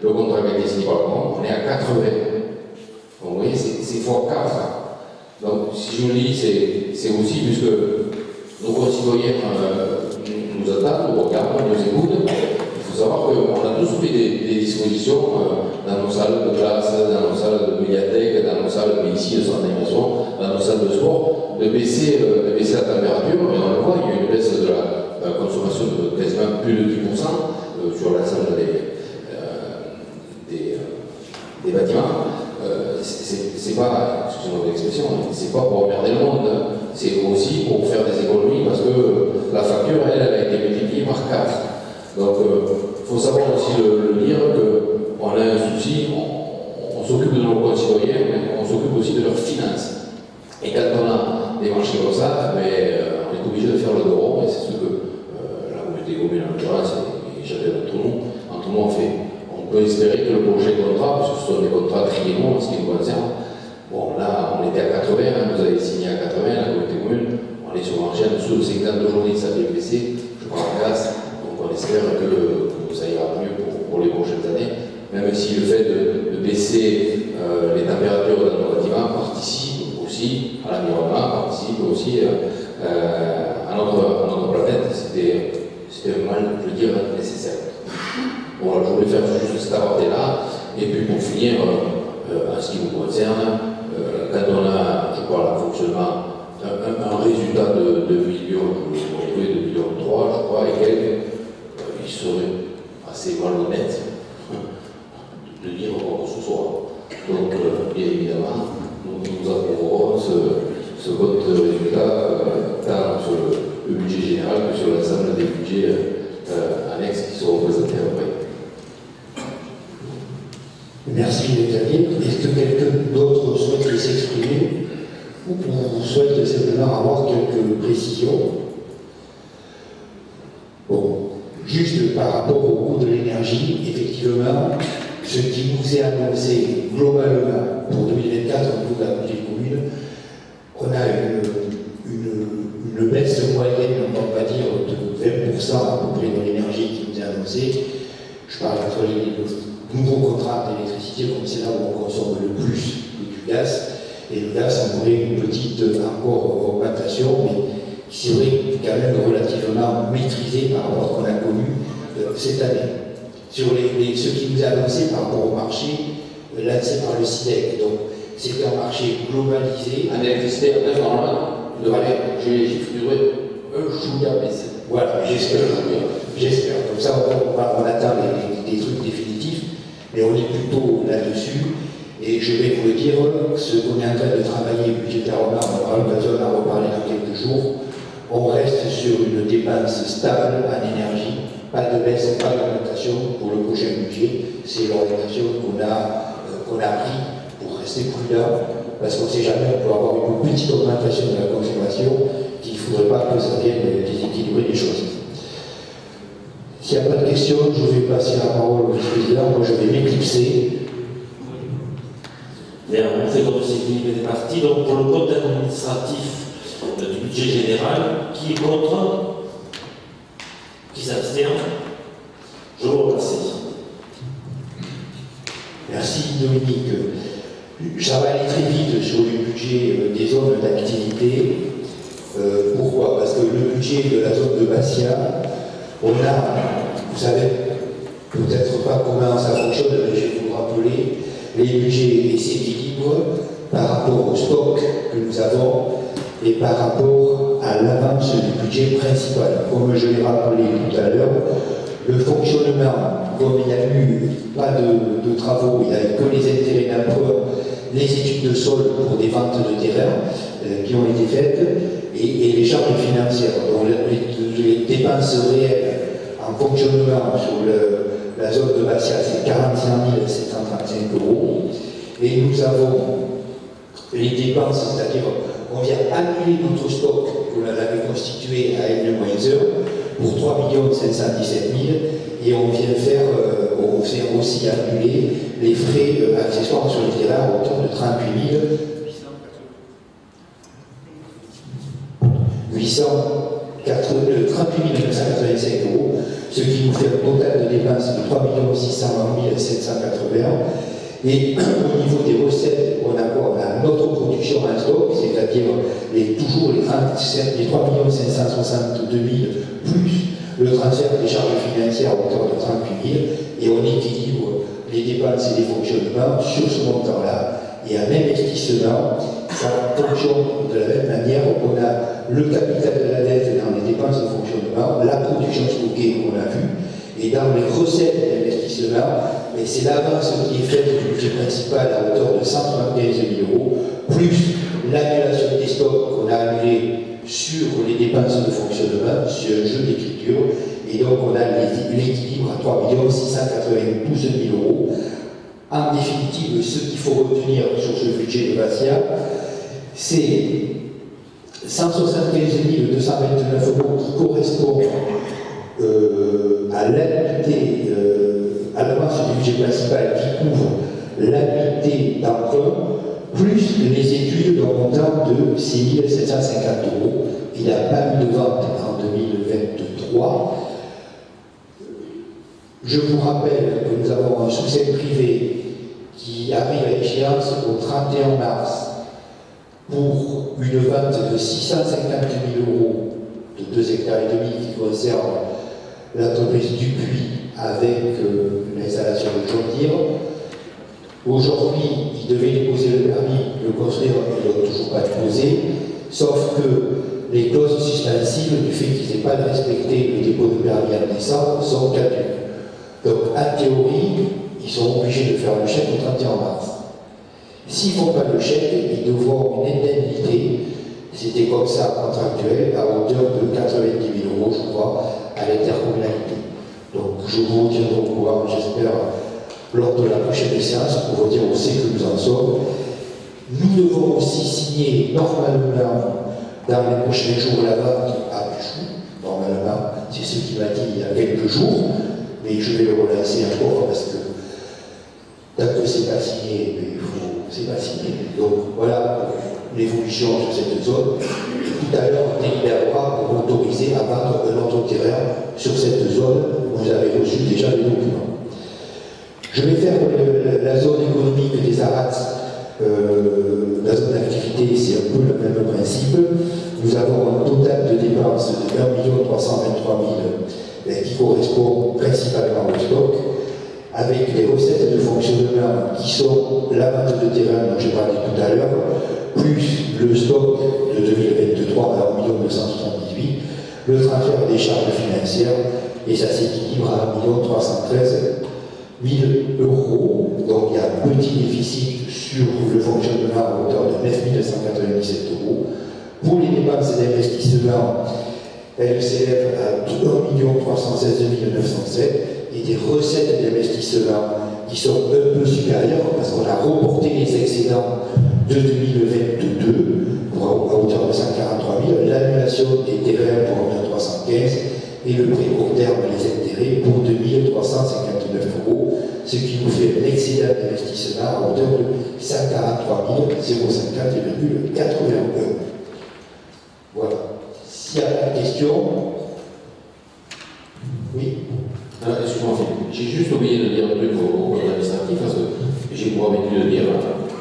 le contrat qui a été signé par le gouvernement, on est à 80. Donc vous voyez, c'est fois 4. Donc si je vous le dis, c'est aussi puisque nos concitoyens nous attendent, nous regardent, nous écoutent. Il faut savoir qu'on a tous pris des dispositions dans nos salles de classe, dans nos salles de médiathèque, dans nos salles ici de centre d'animation, dans nos salles de sport, de baisser la température. Et on le voit, il y a eu une baisse de la consommation de quasiment plus de 10% sur l'ensemble des bâtiments. C'est pas, excusez-moi de l'expression, c'est pas pour emmerder le monde, c'est aussi pour faire des économies parce que la facture, elle a été multipliée par 4. Donc, il faut savoir aussi le dire qu'on a un souci, on s'occupe de nos concitoyens, mais on s'occupe aussi de leurs finances. Et quand on a des marchés comme ça, on est obligé de faire le dos rond, et c'est ce que la communauté commune en l'occurrence, et chacun d'entre nous, on fait. On peut espérer que le projet de contrat, parce que ce sont des contrats triennaux en ce qui nous concerne, bon là on était à 80, vous avez signé à 80, la communauté commune, on est sur le marché en dessous de 50 aujourd'hui, ça vient baisser, je parle en gaz, donc on espère que ça ira mieux pour les prochaines années, même si le fait de baisser les températures dans nos bâtiments participe aussi à l'environnement, participe aussi à notre planète, c'était un mal, je veux dire, nécessaire. Bon, alors, je voulais faire juste cet aparté-là, et puis pour finir, en ce qui vous concerne, quand on a, je crois, le fonctionnement, un résultat de 2 millions, de 2,3 millions, je crois, et quelques, il serait assez malhonnête de dire quoi que ce soit. Donc, bien évidemment, budgets annexes qui seront présentés après. Merci Xavier. Est-ce que quelqu'un d'autre souhaite s'exprimer ou on souhaite simplement avoir quelques précisions? Bon, juste par rapport au coût de l'énergie, effectivement, ce qui nous est annoncé globalement pour 2024 au niveau de la budget commune, on a une baisse moyenne, on va dire, de 20% à peu près de l'énergie qui nous est annoncée. Je parle entre les nouveaux contrats d'électricité, comme c'est là où on consomme le plus du gaz. Et le gaz, on aurait une petite encore augmentation, mais qui serait quand même relativement maîtrisée par rapport à ce qu'on a connu cette année. Sur ce qui nous est annoncé par rapport au marché lancé par le SIDEC. Donc, c'est un marché globalisé. En électricité, normalement, j'ai les chiffres durés un chouïa baissé. Voilà, j'espère. Comme ça, on attend des trucs définitifs, mais on est plutôt là-dessus. Et je vais vous le dire, ce qu'on est en train de travailler budgétairement, on aura l'occasion d'en reparler dans quelques jours. On reste sur une dépense stable en énergie, pas de baisse, pas d'augmentation pour le prochain budget. C'est l'orientation qu'on a pris pour rester prudent, parce qu'on ne sait jamais, on peut avoir une petite augmentation de la consommation, qu'il ne faudrait pas que ça vienne déséquilibrer les choses. S'il n'y a pas de questions, je vais passer la parole au vice-président. Moi, je vais m'éclipser. Bien, on fait comme c'est Philippe est parti. Donc, pour le compte administratif du budget général, qui est contre? Qui s'abstient? Je vous remercie. Merci Dominique. Ça va aller très vite sur le budget des zones d'activité. Pourquoi? Parce que le budget de la zone de Bastia, on a, vous savez peut-être pas comment ça fonctionne, mais je vais vous rappeler, les budgets s'équilibrent par rapport au stock que nous avons et par rapport à l'avance du budget principal. Comme je l'ai rappelé tout à l'heure, le fonctionnement, comme il n'y a eu pas de travaux, il n'y a eu que les intérêts d'emprunt, les études de sol pour des ventes de terrain qui ont été faites et les charges financières. Donc les dépenses réelles en fonctionnement sur la zone de Bastia, c'est 45 735 €. Et nous avons les dépenses, c'est-à-dire on vient annuler notre stock qu'on avait constitué à N-1 pour 3 517 000 et on vient aussi annuler les frais accessoires sur les terrains à hauteur de 38 985 €, ce qui nous fait un total de dépenses de 3 620 780. Et au niveau des recettes, on a notre production en stock, c'est-à-dire toujours les 3 562 000 plus le transfert des charges financières à hauteur de 38 000, et on équilibre les dépenses et les fonctionnements sur ce montant-là. Et en investissement, ça fonctionne de la même manière. On a le capital de la dette dans les dépenses de fonctionnement, la production stockée qu'on a vue, et dans les recettes d'investissement, c'est l'avance qui est faite du budget principal à hauteur de 175 000 €, plus l'annulation des stocks qu'on a annulés sur les dépenses de fonctionnement, sur un jeu d'écriture, et donc on a l'équilibre à 3 692 000 €. En définitive, ce qu'il faut retenir sur ce budget de Bastia, c'est 175 229 € qui correspondent à l'annuité, à l'avance du budget principal qui couvre l'annuité d'emprunt, plus les études d'un montant de 6 750 €. Il n'y a pas eu de vente en 2023. Je vous rappelle que nous avons un sous-sec privé qui arrive à échéance au 31 mars pour une vente de 650 000 € de 2,5 hectares qui concerne l'entreprise Dupuis avec l'installation de John Deere. Aujourd'hui, ils devaient déposer le permis de construire, ils ne l'ont toujours pas déposé, sauf que les clauses suspensives du fait qu'ils n'aient pas respecté le dépôt de permis en décembre sont caduques. Donc, en théorie, ils sont obligés de faire le chèque au 31 mars. S'ils ne font pas le chèque, ils devront une indemnité, c'était comme ça contractuel, à hauteur de 90 000 € je crois, à l'intercommunalité. Donc je vous tiendrai au courant, j'espère, lors de la prochaine séance pour vous dire aussi que nous en sommes. Nous devons aussi signer normalement dans les prochains jours la vente à Buchou. Normalement, c'est ce qu'il m'a dit il y a quelques jours, mais je vais le relancer encore parce que tant que c'est pas signé, c'est pas signé. Donc voilà l'évolution sur cette zone. Tout à l'heure, on délibérera pour autoriser à vendre un autre terrain sur cette zone où vous avez reçu déjà les documents. Je vais faire la zone économique des Arats. La zone d'activité, c'est un peu le même principe. Nous avons un total de dépenses de 1 323 000 qui correspond principalement au stock, avec les recettes de fonctionnement qui sont la vente de terrain dont j'ai parlé tout à l'heure, plus le stock de 2023 à 1 278 000, le transfert des charges financières, et ça s'équilibre à 1 313 000 euros. Donc il y a un petit déficit sur le fonctionnement à hauteur de 9 197 euros. Pour les dépenses d'investissement, elles s'élèvent à 1 316 907 et des recettes d'investissement qui sont un peu supérieures parce qu'on a reporté les excédents de 2022 à hauteur de 143 000, l'annulation des terrains pour 1 315 et le prêt court terme les intérêts pour 2 359 euros, ce qui nous fait un excédent d'investissement à hauteur de 143 050,81. Voilà. S'il y a pas de questions, oui. Excuse-moi, j'ai juste oublié de dire un truc au administratif parce que j'ai pour habitude de dire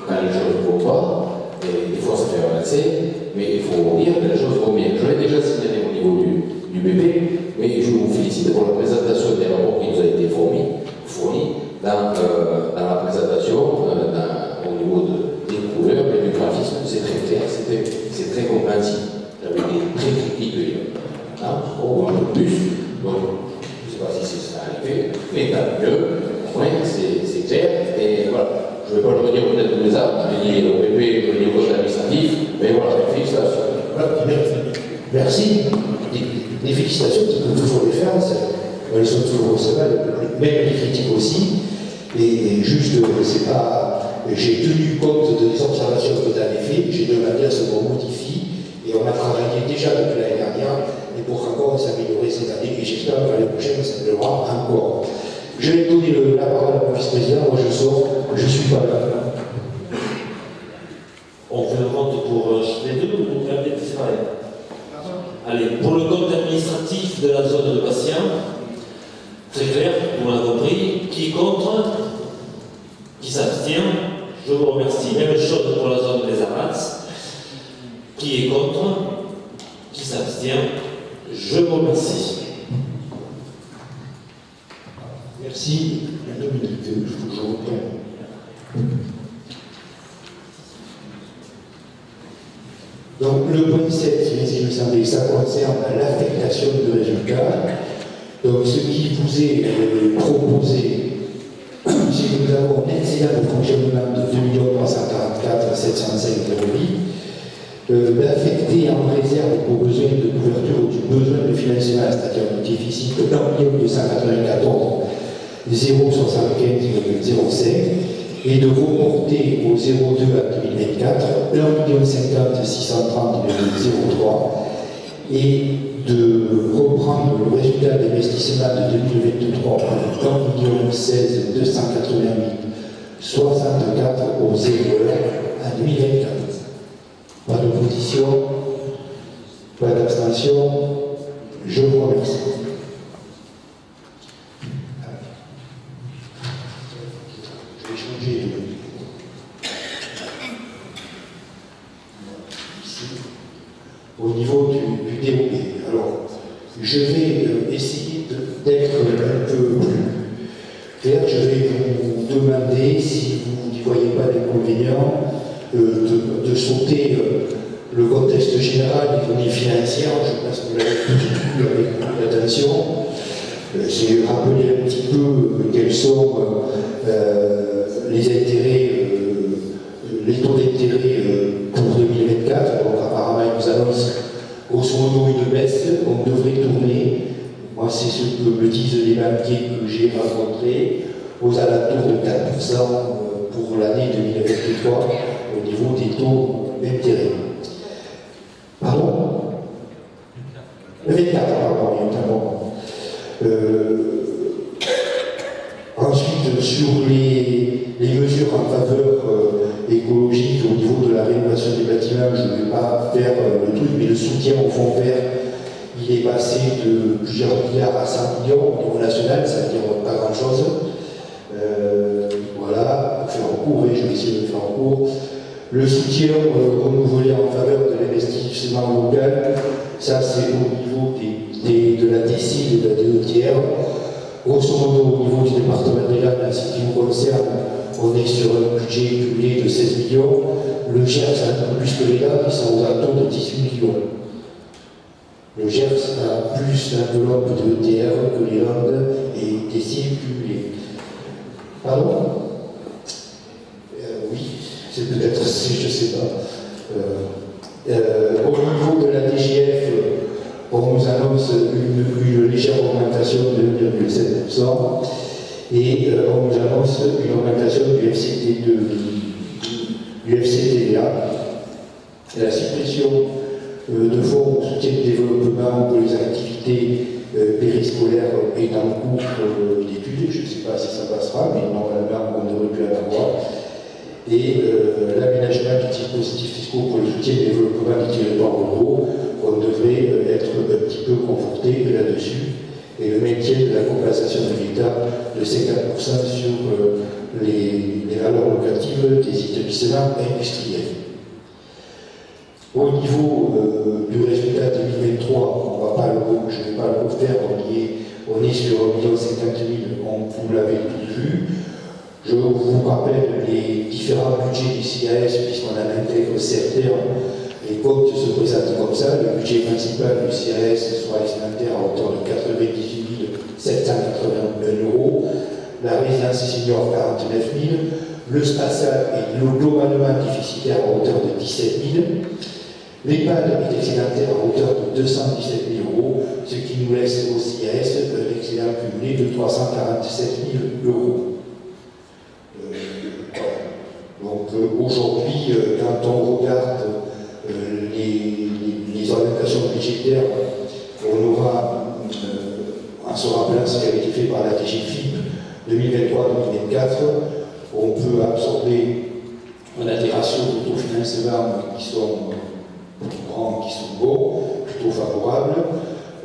quand les choses ne vont pas, et des fois ça fait avancer, mais il faut dire que les choses vont bien. Je l'ai déjà signalé au niveau du BP, mais je vous félicite pour la présentation des rapports qui nous a été fournis dans la présentation, au niveau des couleurs et du graphisme. C'est très clair, c'est très compréhensible. J'avais des très critiques un peu plus. Donc, je ne sais pas si c'est ça arrivé, mais tant mieux. C'est clair. Et voilà. Je ne vais pas le redire peut-être tous les ans. Je l'ai dit au PP, au niveau administratif, mais voilà, félicitations. Voilà, merci. Les félicitations, tu peux toujours les faire. Elles sont toujours recevables, même les critiques aussi. Et juste, c'est pas. J'ai tenu compte des observations que tu avais faites, j'ai demandé à ce qu'on modifie, et on a travaillé déjà depuis l'année dernière, et pour encore s'améliorer cette année, et j'espère que l'année prochaine, ça s'améliorera encore. Je vais donner la parole à mon vice-président, moi je sors, je ne suis pas là. On fait le compte pour les deux ou vous regardez séparé? Allez, pour le compte administratif de la zone de patient, très clair, on l'a compris. Qui est contre? Qui s'abstient? Je vous remercie. Même chose pour la zone des Arats. Qui est contre? Qui s'abstient? Je vous remercie. Merci. La Dominique, je reprends. Donc le point 7, il me semblait, ça concerne l'affectation de résultats. Donc ce qui vous est proposé, c'est que nous avons un excédent de fonctionnement de 2 344 705 euros, d'affecter en réserve pour besoin de couverture du besoin de financement, c'est-à-dire un déficit de 1 294 075,05 et de remonter au 02 à 2024 1 50 630,03 et de reprendre le résultat d'investissement de 2023 à 1 16 288 64 au 0 à 2024. Pas d'opposition, pas d'abstention, je vous remercie. Je vais changer ici au niveau du déroulé. Alors, je vais essayer d'être un peu plus clair. Je vais vous demander, si vous n'y voyez pas d'inconvénient, de sauter le contexte général, l'économie financière. Je pense que vous l'avez tous lu avec beaucoup d'attention. J'ai rappelé un petit peu quels sont les intérêts, les taux d'intérêt pour 2024. Donc apparemment, ils nous annoncent grosso modo une baisse. On devrait tourner, moi aux alentours de 4% pour l'année 2023 au niveau des taux d'intérêt. Pardon? 24, pardon, il y a un moment. Ensuite, sur les mesures en faveur écologique au niveau de la rénovation des bâtiments, je ne vais pas faire le truc, mais le soutien au fonds vert, il est passé de plusieurs milliards à 100 millions au niveau national, ça veut dire pas grand-chose. Voilà, pour faire en cours, et je vais essayer de faire en cours. Le soutien renouvelé en faveur de l'investissement local, ça c'est au niveau de la DSI et de la DETR. Grosso modo, au niveau du département des Landes, en ce qui nous concerne, on est sur un budget cumulé de 16 millions. Le Gers a un peu plus que les Landes, qui sont aux alentours de 18 millions. Le Gers a plus d'enveloppe de DETR que les Landes et DSI cumulés. Pardon? Oui, c'est peut-être, je ne sais pas. Au niveau de la DGF, on nous annonce une légère augmentation de 1,7% et on nous annonce une augmentation du FCTVA. La suppression de fonds au soutien de développement pour les activités périscolaires est en cours d'étude. Je ne sais pas si ça passera, mais normalement on devrait plus en avoir. Et l'aménagement des dispositifs fiscaux pour le soutien et le développement des territoires ruraux, on devrait être un petit peu conforté là-dessus. Et le maintien de la compensation de l'État de 50% sur les valeurs locatives des établissements industriels. Au niveau du résultat 2023, je ne vais pas le refaire, on est sur 1 50 000, vous l'avez tous vu. Je vous rappelle les différents budgets du CAS, puisqu'on en intègre certains. Les comptes se présentent comme ça. Le budget principal du CAS sera excédentaire à hauteur de 98 781 €. La résidence senior, 49 000. Le spatial est globalement déficitaire à hauteur de 17 000. L'EHPAD est excédentaire à hauteur de 217 000 €, ce qui nous laisse au CAS un excédent cumulé de 347 000 €. Donc aujourd'hui, quand on regarde les orientations budgétaires, en se rappelant ce qui avait été fait par la DGFiP 2023-2024, on peut absorber, on a des ratios d'autofinancement qui sont grands, qui sont beaux, plutôt favorables.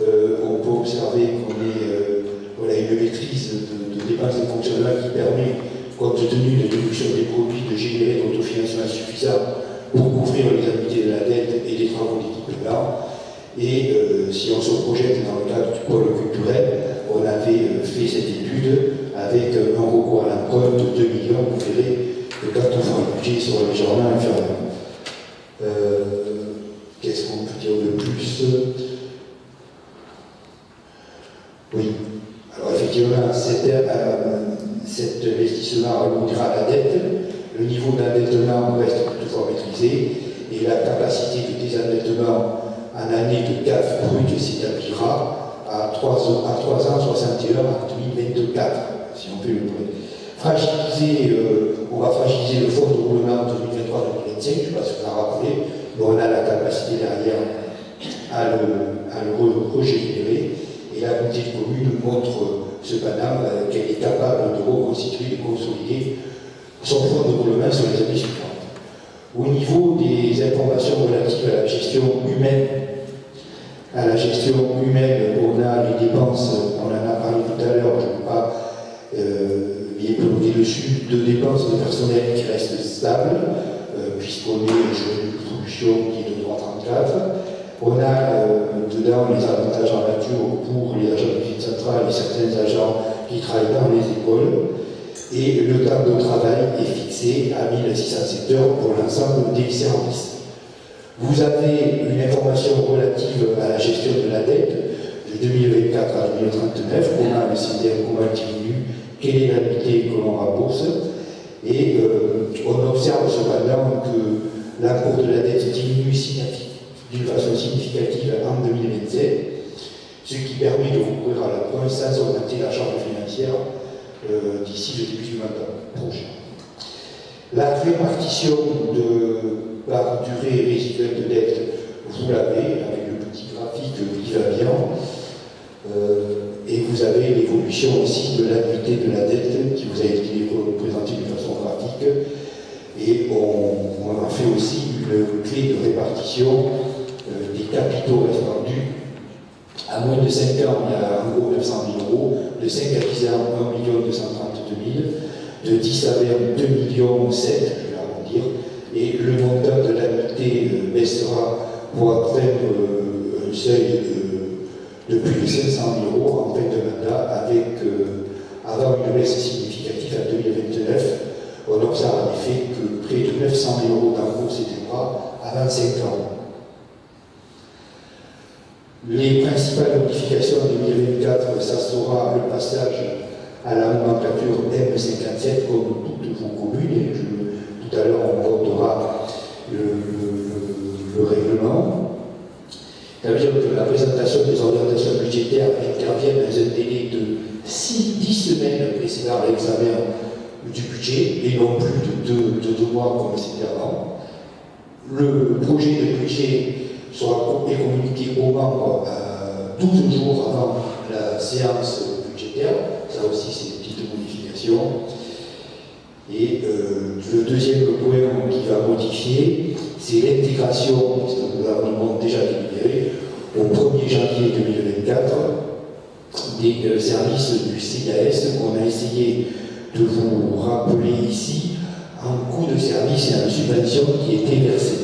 On peut observer qu'on a une maîtrise de dépenses de fonctionnement qui permet, compte tenu de l'évolution des produits, de générer un autofinancement suffisant pour couvrir les annuités de la dette et les travaux d'équipement. Et si on se projette dans le cadre du pôle culturel, on avait fait cette étude avec un recours à l'emprunt de 2 millions. Vous verrez que quand on fera le budget, il sera légèrement inférieur. Qu'est-ce qu'on peut dire de plus? Oui. Alors effectivement, cet investissement alourdira la dette. Le niveau d'endettement reste toutefois maîtrisé et la capacité de désendettement en année de CAF brut s'établira à 3 ans 61 en 2024, si on peut le prêt. On va fragiliser le fonds de roulement en 2023-2025, je ne sais pas si vous en rappelez, mais on a la capacité derrière à le régénérer. Et la communauté de communes montre cependant qu'elle est capable de reconstituer et de consolider son fonds de roulement sur les années suivantes. Au niveau des informations relatives à la gestion humaine, on a les dépenses, on en a parlé tout à l'heure, je ne peux pas épiloguer dessus, de dépenses de personnel qui restent stables, puisqu'on est sur une production qui est de 3,34. On a dedans les avantages en nature pour les agents de l'usine centrale et certains agents qui travaillent dans les écoles. Et le temps de travail est fixé à 1607 heures pour l'ensemble des services. Vous avez une information relative à la gestion de la dette de 2024 à 2039, comment le CDM, comment il diminue, quelle est l'annuité que l'on rembourse. Et on observe cependant que l'encours de la dette diminue d'une façon significative en 2027, ce qui permet de recourir à l'emprunt sans augmenter la charge financière d'ici le début du mandat prochain. La répartition par durée résiduelle de dette, vous l'avez avec le petit graphique qui va bien. Et vous avez l'évolution aussi de l'annuité de la dette qui vous a été présentée de façon graphique. Et on a fait aussi une clé de répartition des capitaux répandus. À moins de 5 ans, il y a en gros 900 000 euros. De 5 à 10 ans, 1 232 000. De 10 à 20, 2 millions 7, je vais arrondir. Et le montant de l'annuité baissera pour atteindre un seuil de plus de 500 000 euros en fin de mandat, avec avant une baisse significative en 2029. On observe en effet que près de 900 000 euros d'encours s'éteindra à 25 ans. Les principales modifications en 2024, ça sera le passage à la nomenclature M57 comme toutes vos communes. Tout à l'heure, on votera le règlement. Ça veut dire que la présentation des orientations budgétaires intervient dans un délai de 10 semaines précédant l'examen du budget et non plus de 2 mois comme c'était avant. Le projet de budget sera communiqué aux membres 12 jours avant la séance budgétaire. Ça aussi, c'est une petite modification. Et le deuxième point qui va modifier, c'est l'intégration, parce que nous l'avons déjà délibéré, au 1er janvier 2024, des services du CIAS qu'on a essayé de vous rappeler ici en coût de service et en subvention qui était versée.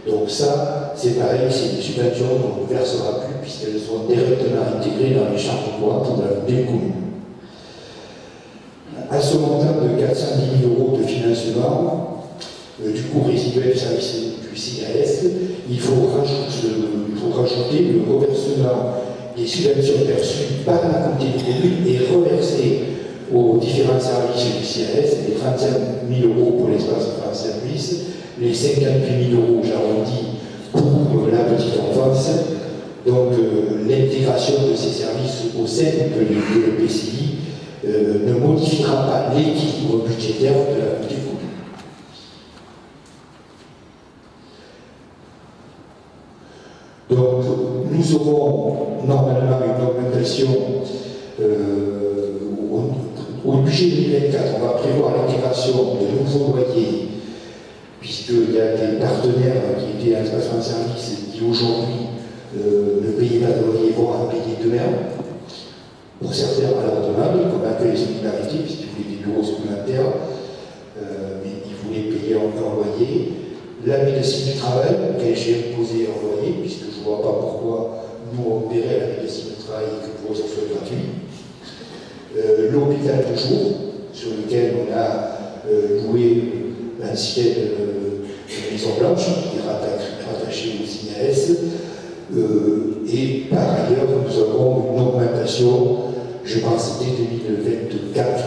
Donc ça, c'est pareil, c'est une subvention qu'on ne versera plus puisqu'elles seront directement intégrées dans les charges courantes des communes. À ce montant de 410 000 euros de financement du coût résiduel du service du CIAS, il faut rajouter le reversement des subventions perçues par la communauté de communes et reversées aux différents services du CIAS, les 35 000 euros pour l'espace France Service, les 58 000 euros, j'arrondis, pour la petite enfance. Donc l'intégration de ces services au sein de l'EPCI ne modifiera pas l'équilibre budgétaire de la communauté de communes. Donc, nous aurons normalement une augmentation au budget 2024. On va prévoir l'intégration de nouveaux loyers, puisqu'il y a des partenaires qui étaient à l'espace en service qui aujourd'hui ne payaient pas de loyer, vont en payer demain. Pour certains à leur demande, comme Accueil et Solidarité, puisqu'ils voulaient des bureaux supplémentaires, mais ils voulaient payer en loyer. La médecine du travail, auquel j'ai imposé en loyer, puisque je ne vois pas pourquoi nous on paierait la médecine du travail et que pour eux ça soit gratuit. L'hôpital de jour, sur lequel on a loué l'ancienne Maison Blanche, qui est rattachée au CIAS. Et par ailleurs, nous avons une augmentation, je pense dès 2024,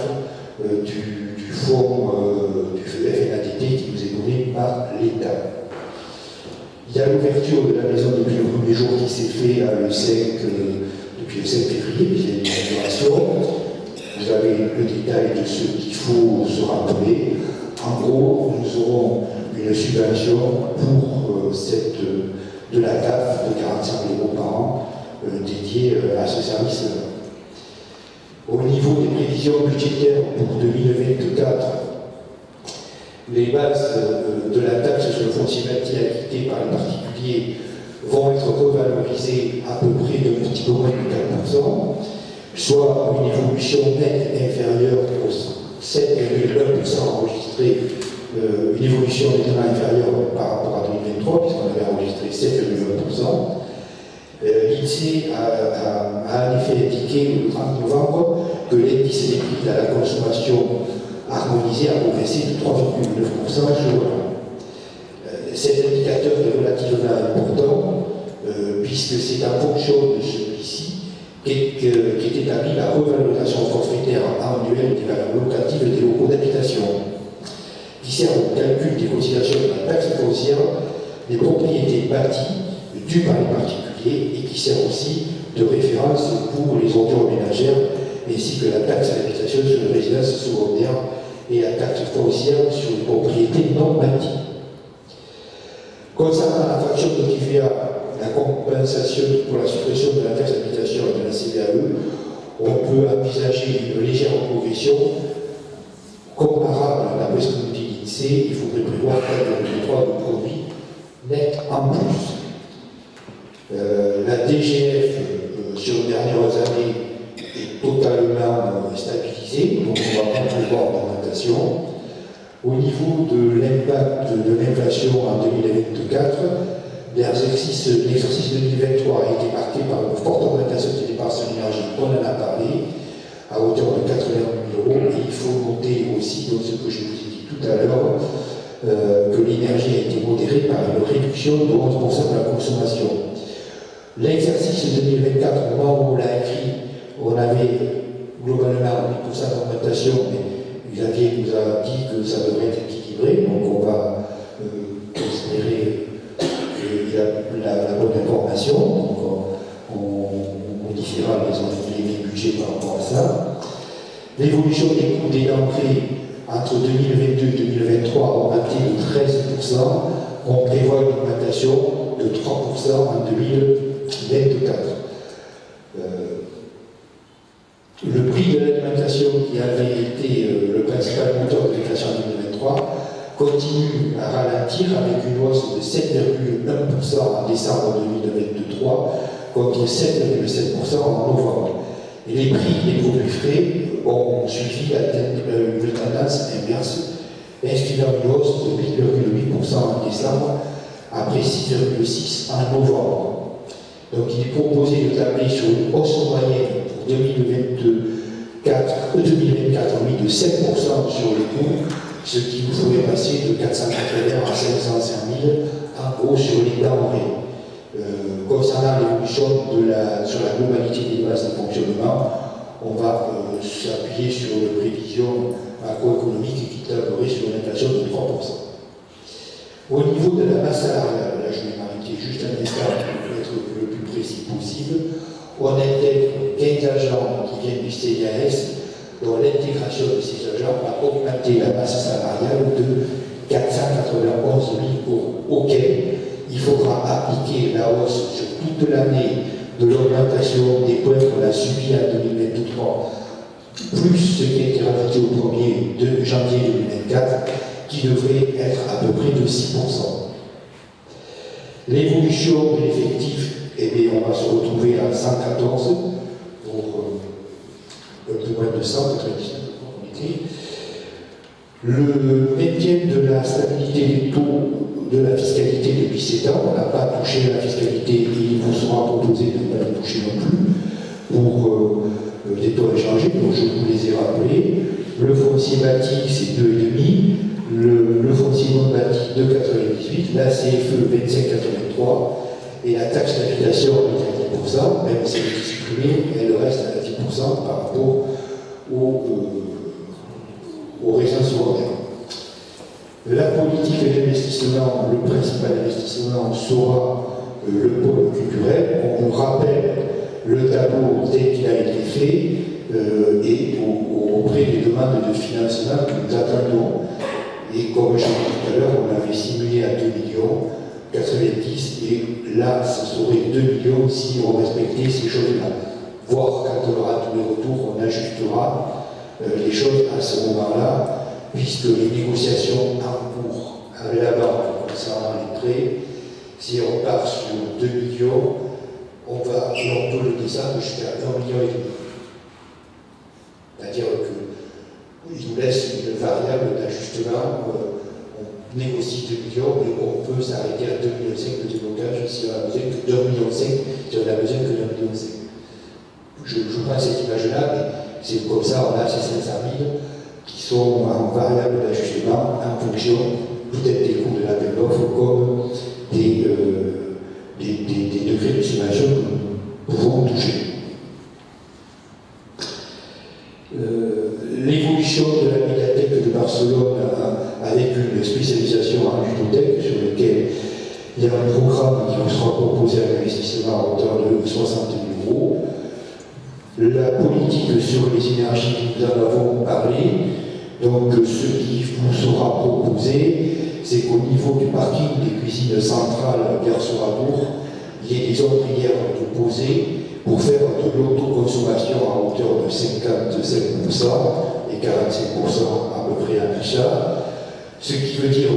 du fonds du FNADT qui nous est donné par l'État. Il y a l'ouverture de la maison depuis le premier jour qui s'est fait depuis le 5 février, puis il y a une inauguration. Vous avez le détail de ce qu'il faut se rappeler. En gros, nous aurons une subvention pour de la CAF de 45 000 euros par an dédiée à ce service-là. Au niveau des prévisions budgétaires pour 2024, les bases de la taxe sur le foncier bâti acquittée par les particuliers vont être revalorisées à peu près d'un petit peu moins de 4%, soit une évolution nette inférieure aux 7,1% enregistré, une évolution nettement inférieure par rapport à 2023, puisqu'on avait enregistré 7,1%. L'INSEE a en effet indiqué le 30 novembre que l'indice des prix à la consommation harmonisé a progressé de 3,9% jour. Cet indicateur est relativement important puisque c'est en fonction de celui-ci qu'est établie la revalorisation forfaitaire annuelle des valeurs locatives des locaux d'habitation, qui sert au calcul des cotisations de la taxe foncière des propriétés bâties dues par les particuliers et qui sert aussi de référence pour les ordures ménagères ainsi que la taxe d'habitation sur les résidences secondaires et la taxe foncière sur les propriétés non bâties. Concernant la fraction de TVA, la compensation pour la suppression de la taxe d'habitation et de la CVAE, on peut envisager une légère progression comparable à la ce que nous dit l'INSEE. Il faudrait prévoir 4,3 de produits net en plus. La DGF sur les dernières années est totalement stabilisée, donc on va pas prévoir d'augmentation. Au niveau de l'impact de l'inflation en 2024, l'exercice 2023 a été marqué par une forte augmentation des dépenses en énergie, on en a parlé, à hauteur de 80 000 €. Et il faut noter aussi, dans ce que je vous ai dit tout à l'heure, que l'énergie a été modérée par une réduction de 11% de la consommation. L'exercice 2024, au moment où on l'a écrit, on avait globalement 8% d'augmentation, mais Xavier nous a dit que ça devrait être équilibré, donc on va considérer qu'il y a la bonne information, donc on modifiera les budgets par rapport à ça. L'évolution des coûts des denrées entre 2022 et 2023 a augmenté de 13%, on prévoit une augmentation de 3% en 2024. Le prix de l'alimentation, qui avait été le principal moteur de l'inflation en 2023, continue à ralentir avec une hausse de 7,1% en décembre 2023 contre 7,7% en novembre. Et les prix des produits frais ont suivi une tendance inverse, inscrivant une hausse de 8,8% en décembre après 6,6% en novembre. Donc il est proposé de tabler sur une hausse moyenne pour 2024 de 7% sur les coûts, ce qui nous ferait passer de 480 à 505 000 en gros sur les denrées. Concernant l'évolution sur la globalité des bases de fonctionnement, on va s'appuyer sur une prévision macroéconomique qui tablerait sur une inflation de 3%. Au niveau de la masse salariale, là je vais m'arrêter juste un instant pour être le plus précis possible, on intègre 15 agents qui viennent du CIAS, dont l'intégration de ces agents a augmenté la masse salariale de 491 000 €, auquel il faudra appliquer la hausse sur toute l'année de l'augmentation des points qu'on a subis en 2023, plus ce qui a été rajouté au 1er janvier 2024, qui devrait être à peu près de 6%. L'évolution de l'effectif, eh bien, on va se retrouver à 114 pour un peu moins de 100, 99 on était. Le maintien de la stabilité des taux de la fiscalité depuis 7 ans, on n'a pas touché la fiscalité et il vous sera proposé de ne pas la toucher non plus pour des taux échangés, donc je vous les ai rappelés. Le foncier bâti, c'est 2,5, le foncier non bâti 2,98, la CFE 25,83 et la taxe d'habitation est à 10%, même si elle est supprimée, elle reste à 10% par rapport aux régions secondaires. La politique d'investissement, le principal investissement sera le pôle culturel. On vous rappelle le tableau tel qu'il a été fait et auprès des demandes de financement que nous attendons. Et comme je l'ai dit tout à l'heure, on avait simulé à 2 millions 90 et là, ce serait 2 millions si on respectait ces choses-là. Voire quand on aura tous les retours, on ajustera les choses à ce moment-là, puisque les négociations en cours avec la banque concernant les prêts, si on part sur 2 millions, on peut le descendre jusqu'à 1,5 million. C'est-à-dire qu'il nous laisse une variable d'ajustement, on négocie 2 millions, mais on peut s'arrêter à 2,5 millions de déblocage si on a besoin que d'1,5 million, si on a besoin que d'1,5 million. Je prends cette image-là, mais c'est comme ça, on a ces 500 000 qui sont en variable d'ajustement en fonction peut-être des coûts de l'appel d'offres comme des degrés de subvention que nous pouvons toucher. L'évolution de la médiathèque de Barcelone avec une spécialisation en ludothèque sur lequel il y a un programme qui vous sera proposé à l'investissement à hauteur de 60 000 €. La politique sur les énergies, nous en avons parlé. Donc ce qui vous sera proposé, c'est qu'au niveau du parking des cuisines centrales Gare-sur-Adour, il y ait des ombrières posées pour faire de l'autoconsommation à hauteur de 55% et 45% à peu près à l'achat. Ce qui veut dire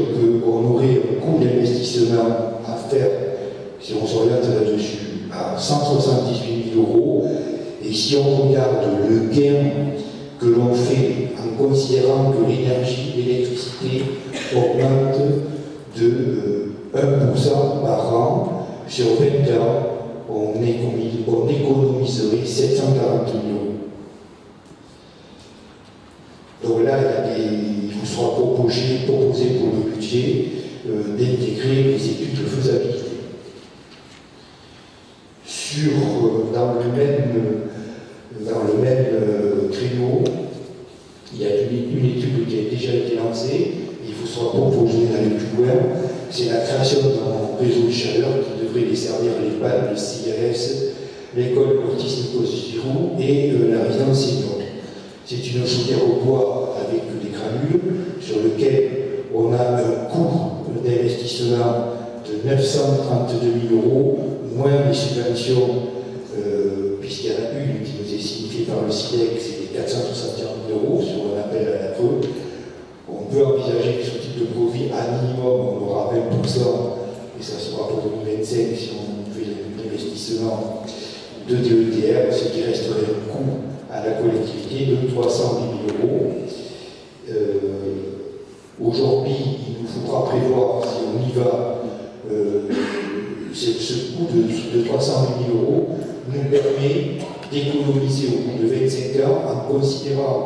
qu'on aurait un coût d'investissement à faire, si on s'oriente là-dessus, à 178 000 €. Et si on regarde le gain que l'on fait en considérant que l'électricité augmente de 1% par an, sur 20 ans, on économiserait 740 000 €. Donc là, il vous sera proposé pour le budget d'intégrer les études de faisabilité. Dans le même créneau, il y a une étude qui a déjà été lancée, il vous sera proposé d'aller plus loin, c'est la création d'un réseau de chaleur qui devrait desservir les pannes, le CRS, l'école Curtis Nikos Giroux et la résidence senior. C'est une chaudière au bois avec des granules sur lequel on a un coût d'investissement de 932 000 €, moins les subventions, puisqu'il y en a une qui nous est signifiée par le SIDEC, c'est 461 000 € sur un appel à la creux. On peut envisager que ce type de profit, à minimum, on aura 20%, et ça sera pour 2025 si on fait l'investissement de DETR, ce qui resterait un coût à la collectivité de 310 000 €. Aujourd'hui, il nous faudra prévoir, si on y va, ce coût de 310 000 € nous permet d'économiser au bout de 25 ans en considérant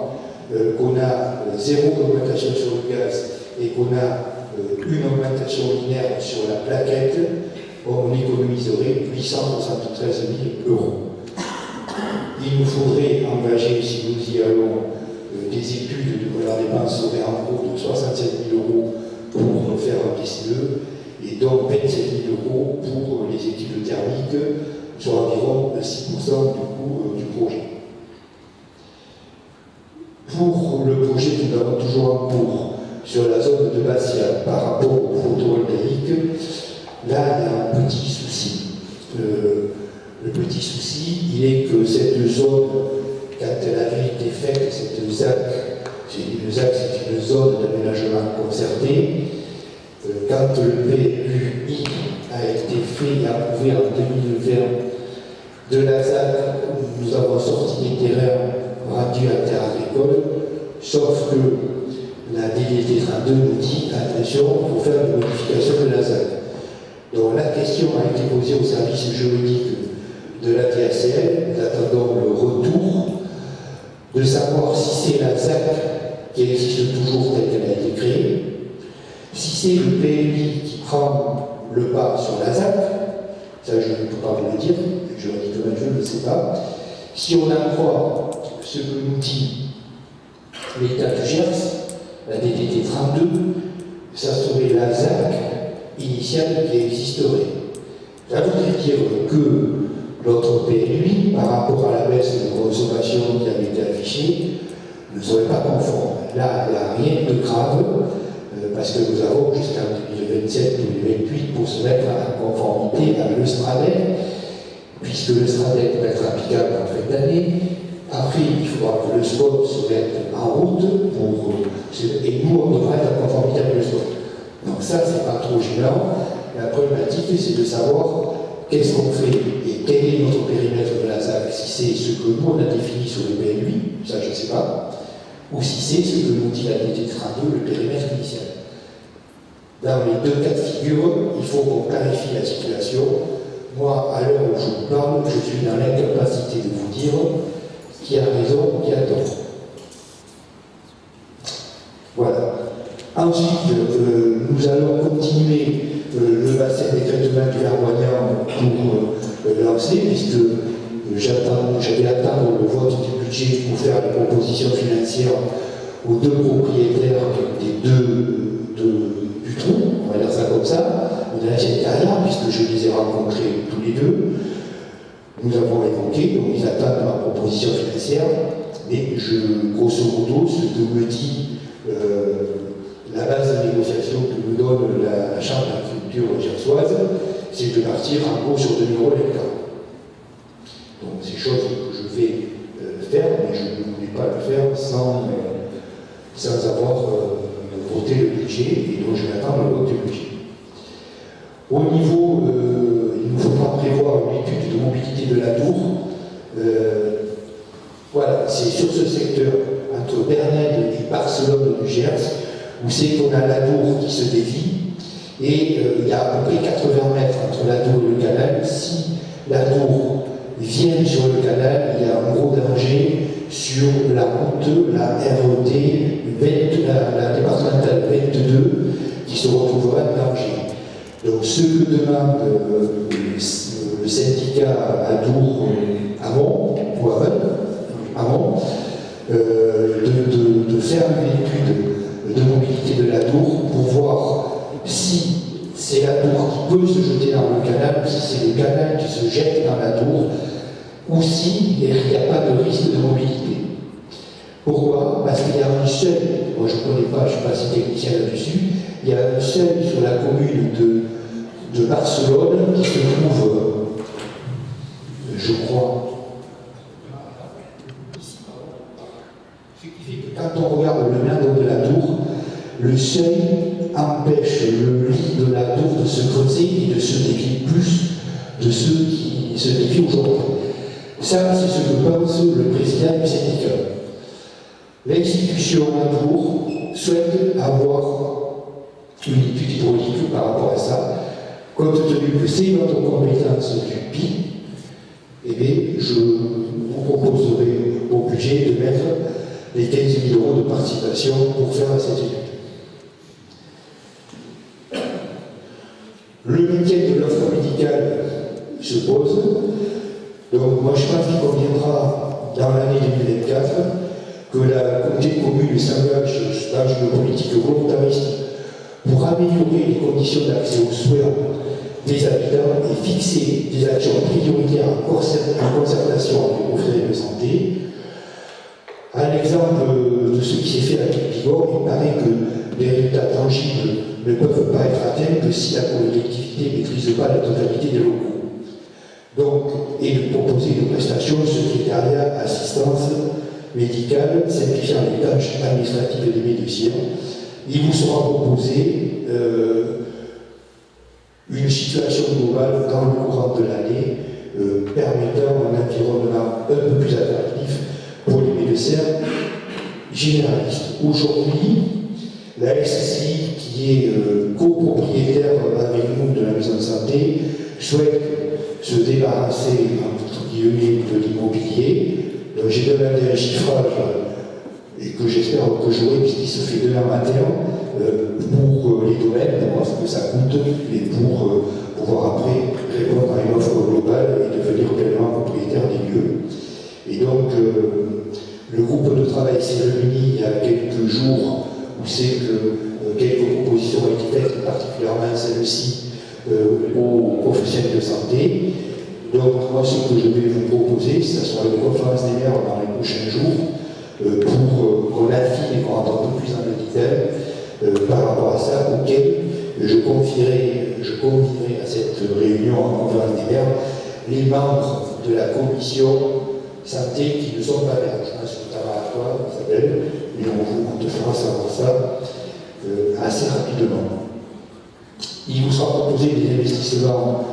qu'on a zéro augmentation sur le gaz et qu'on a une augmentation linéaire sur la plaquette, on économiserait 873 000 €. Il nous faudrait engager, si nous y allons, des études de la dépense serait en cours de 67 000 € pour faire un PCE et donc 27 000 € pour les études thermiques, soit environ 6% du coût du projet. Pour le projet que nous avons toujours en cours sur la zone de Bastia par rapport au photovoltaïque, là il y a un petit souci. Le petit souci, il est que cette zone, quand elle avait été faite, cette ZAC, c'est une zone d'aménagement concerté. Quand le PLUI a été fait et approuvé en 2020 de la ZAC, nous avons sorti des terrains rendus à terre agricole, sauf que la DDT 32 nous dit attention, il faut faire une modification de la ZAC. Donc la question a été posée au service juridique de la TACL, nous attendons le retour de savoir si c'est la ZAC qui existe toujours telle qu'elle a été créée, si c'est le PLI qui prend le pas sur la ZAC, ça je ne peux pas vous le dire, juridiquement je ne sais pas. Si on en croit ce que nous dit l'État du Gers, la DDT 32, ça serait la ZAC initiale qui existerait. Ça voudrait dire que l'autre PLUI, par rapport à la baisse de consommation qui avait été affichée, ne serait pas conforme. Là, il n'y a rien de grave, parce que nous avons jusqu'en 2027-2028 pour se mettre en conformité avec le STRADEC, puisque le STRADEC va être applicable en fin d'année. Après, il faudra que le SCOT se mette en route et nous, on devra être en conformité avec le SCOT. Donc ça, c'est pas trop gênant. La problématique, c'est de savoir qu'est-ce qu'on fait et quel est notre périmètre de la ZAC, si c'est ce que nous, on a défini sur le PLUI, ça je ne sais pas, ou si c'est ce que nous dit la DDT 32, le périmètre initial. Dans les deux cas de figure, il faut qu'on clarifie la situation. Moi, à l'heure où je vous parle, je suis dans l'incapacité de vous dire qui a raison, qui a tort. Voilà. Ensuite, nous allons continuer le bassin d'écrêtement du Vermoignan pour lancer, puisque j'avais attendre le vote du budget pour faire les propositions financières aux deux propriétaires du trou, on va dire ça comme ça, de l'ancienne carrière, puisque je les ai rencontrés tous les deux. nous avons évoqué, donc ils attendent ma proposition financière, mais grosso modo, ce que me dit la base de négociation que nous donne la Chambre d'agriculture gersoise, c'est de partir en gros sur 2 000 € l'hectare. Donc c'est chose que je vais faire, mais je ne voulais pas le faire sans avoir voté le budget, et donc je vais attendre le vote du budget. Au niveau, il nous faudra prévoir une étude de mobilité de la tour. Voilà, c'est sur ce secteur, entre Bernède et Barcelone du Gers, où c'est qu'on a la tour qui se dévie, et il y a à peu près 80 mètres entre la tour et le canal. Si la tour vient sur le canal, il y a un gros danger sur la route, la RED, la départementale 22, qui se retrouvera en danger. Donc ce que demande le syndicat à Dour Amont, de faire une étude de mobilité de la tour pour voir si c'est la tour qui peut se jeter dans le canal, ou si c'est le canal qui se jette dans la tour, ou s'il n'y a pas de risque de mobilité. Pourquoi? Parce qu'il y a un seuil, moi je ne connais pas, je ne suis pas assez technicien là-dessus, il y a un seuil sur la commune de Barcelone qui se trouve, je crois, quand on regarde le meandre de la tour, le seuil empêche le lit de la tour de se creuser et de se dévier plus de ceux qui se dévient aujourd'hui. Ça, c'est ce que pense le président du syndicat. L'institution à Dour souhaite avoir une étude hydraulique par rapport à ça, compte tenu que c'est notre compétence du PI, eh bien, je vous proposerai au budget de mettre les 15 000 € de participation pour faire cette étude. Le maintien de l'offre médicale se pose. Donc moi je pense qu'il conviendra dans l'année 2024 que la communauté de communes s'engage dans une politique volontariste pour améliorer les conditions d'accès aux soins des habitants et fixer des actions prioritaires en concertation avec les professionnels de santé. À l'exemple de ce qui s'est fait à Bigorre, il paraît que les résultats tangibles ne peuvent pas être atteints que si la collectivité ne maîtrise pas la totalité des locaux. Donc, et de proposer une prestation de secrétariat, assistance médicale, simplifiant les tâches administratives des médecins. Il vous sera proposé une situation globale dans le courant de l'année permettant un environnement un peu plus attractif pour les médecins généralistes. Aujourd'hui, la SCI, qui est copropriétaire avec nous de la maison de santé, souhaite se débarrasser entre guillemets de l'immobilier. J'ai demandé un chiffrage et que j'espère que j'aurai puisqu'il se fait demain matin pour les domaines, pour voir ce que ça coûte et pour pouvoir après répondre à une offre globale et devenir pleinement propriétaire des lieux. Et donc le groupe de travail s'est réuni il y a quelques jours où c'est que quelques propositions ont été faites, particulièrement celle-ci aux professionnels de santé. Donc moi ce que je vais vous proposer, ce sera une conférence des maires dans les prochains jours pour qu'on affine et qu'on rentre un peu plus dans le détail par rapport à ça, auquel je confierai à cette réunion en conférence des maires les membres de la commission santé qui ne sont pas maires. Je pense notamment à toi, Isabelle, et on te fera savoir ça assez rapidement. Il vous sera proposé des investissements,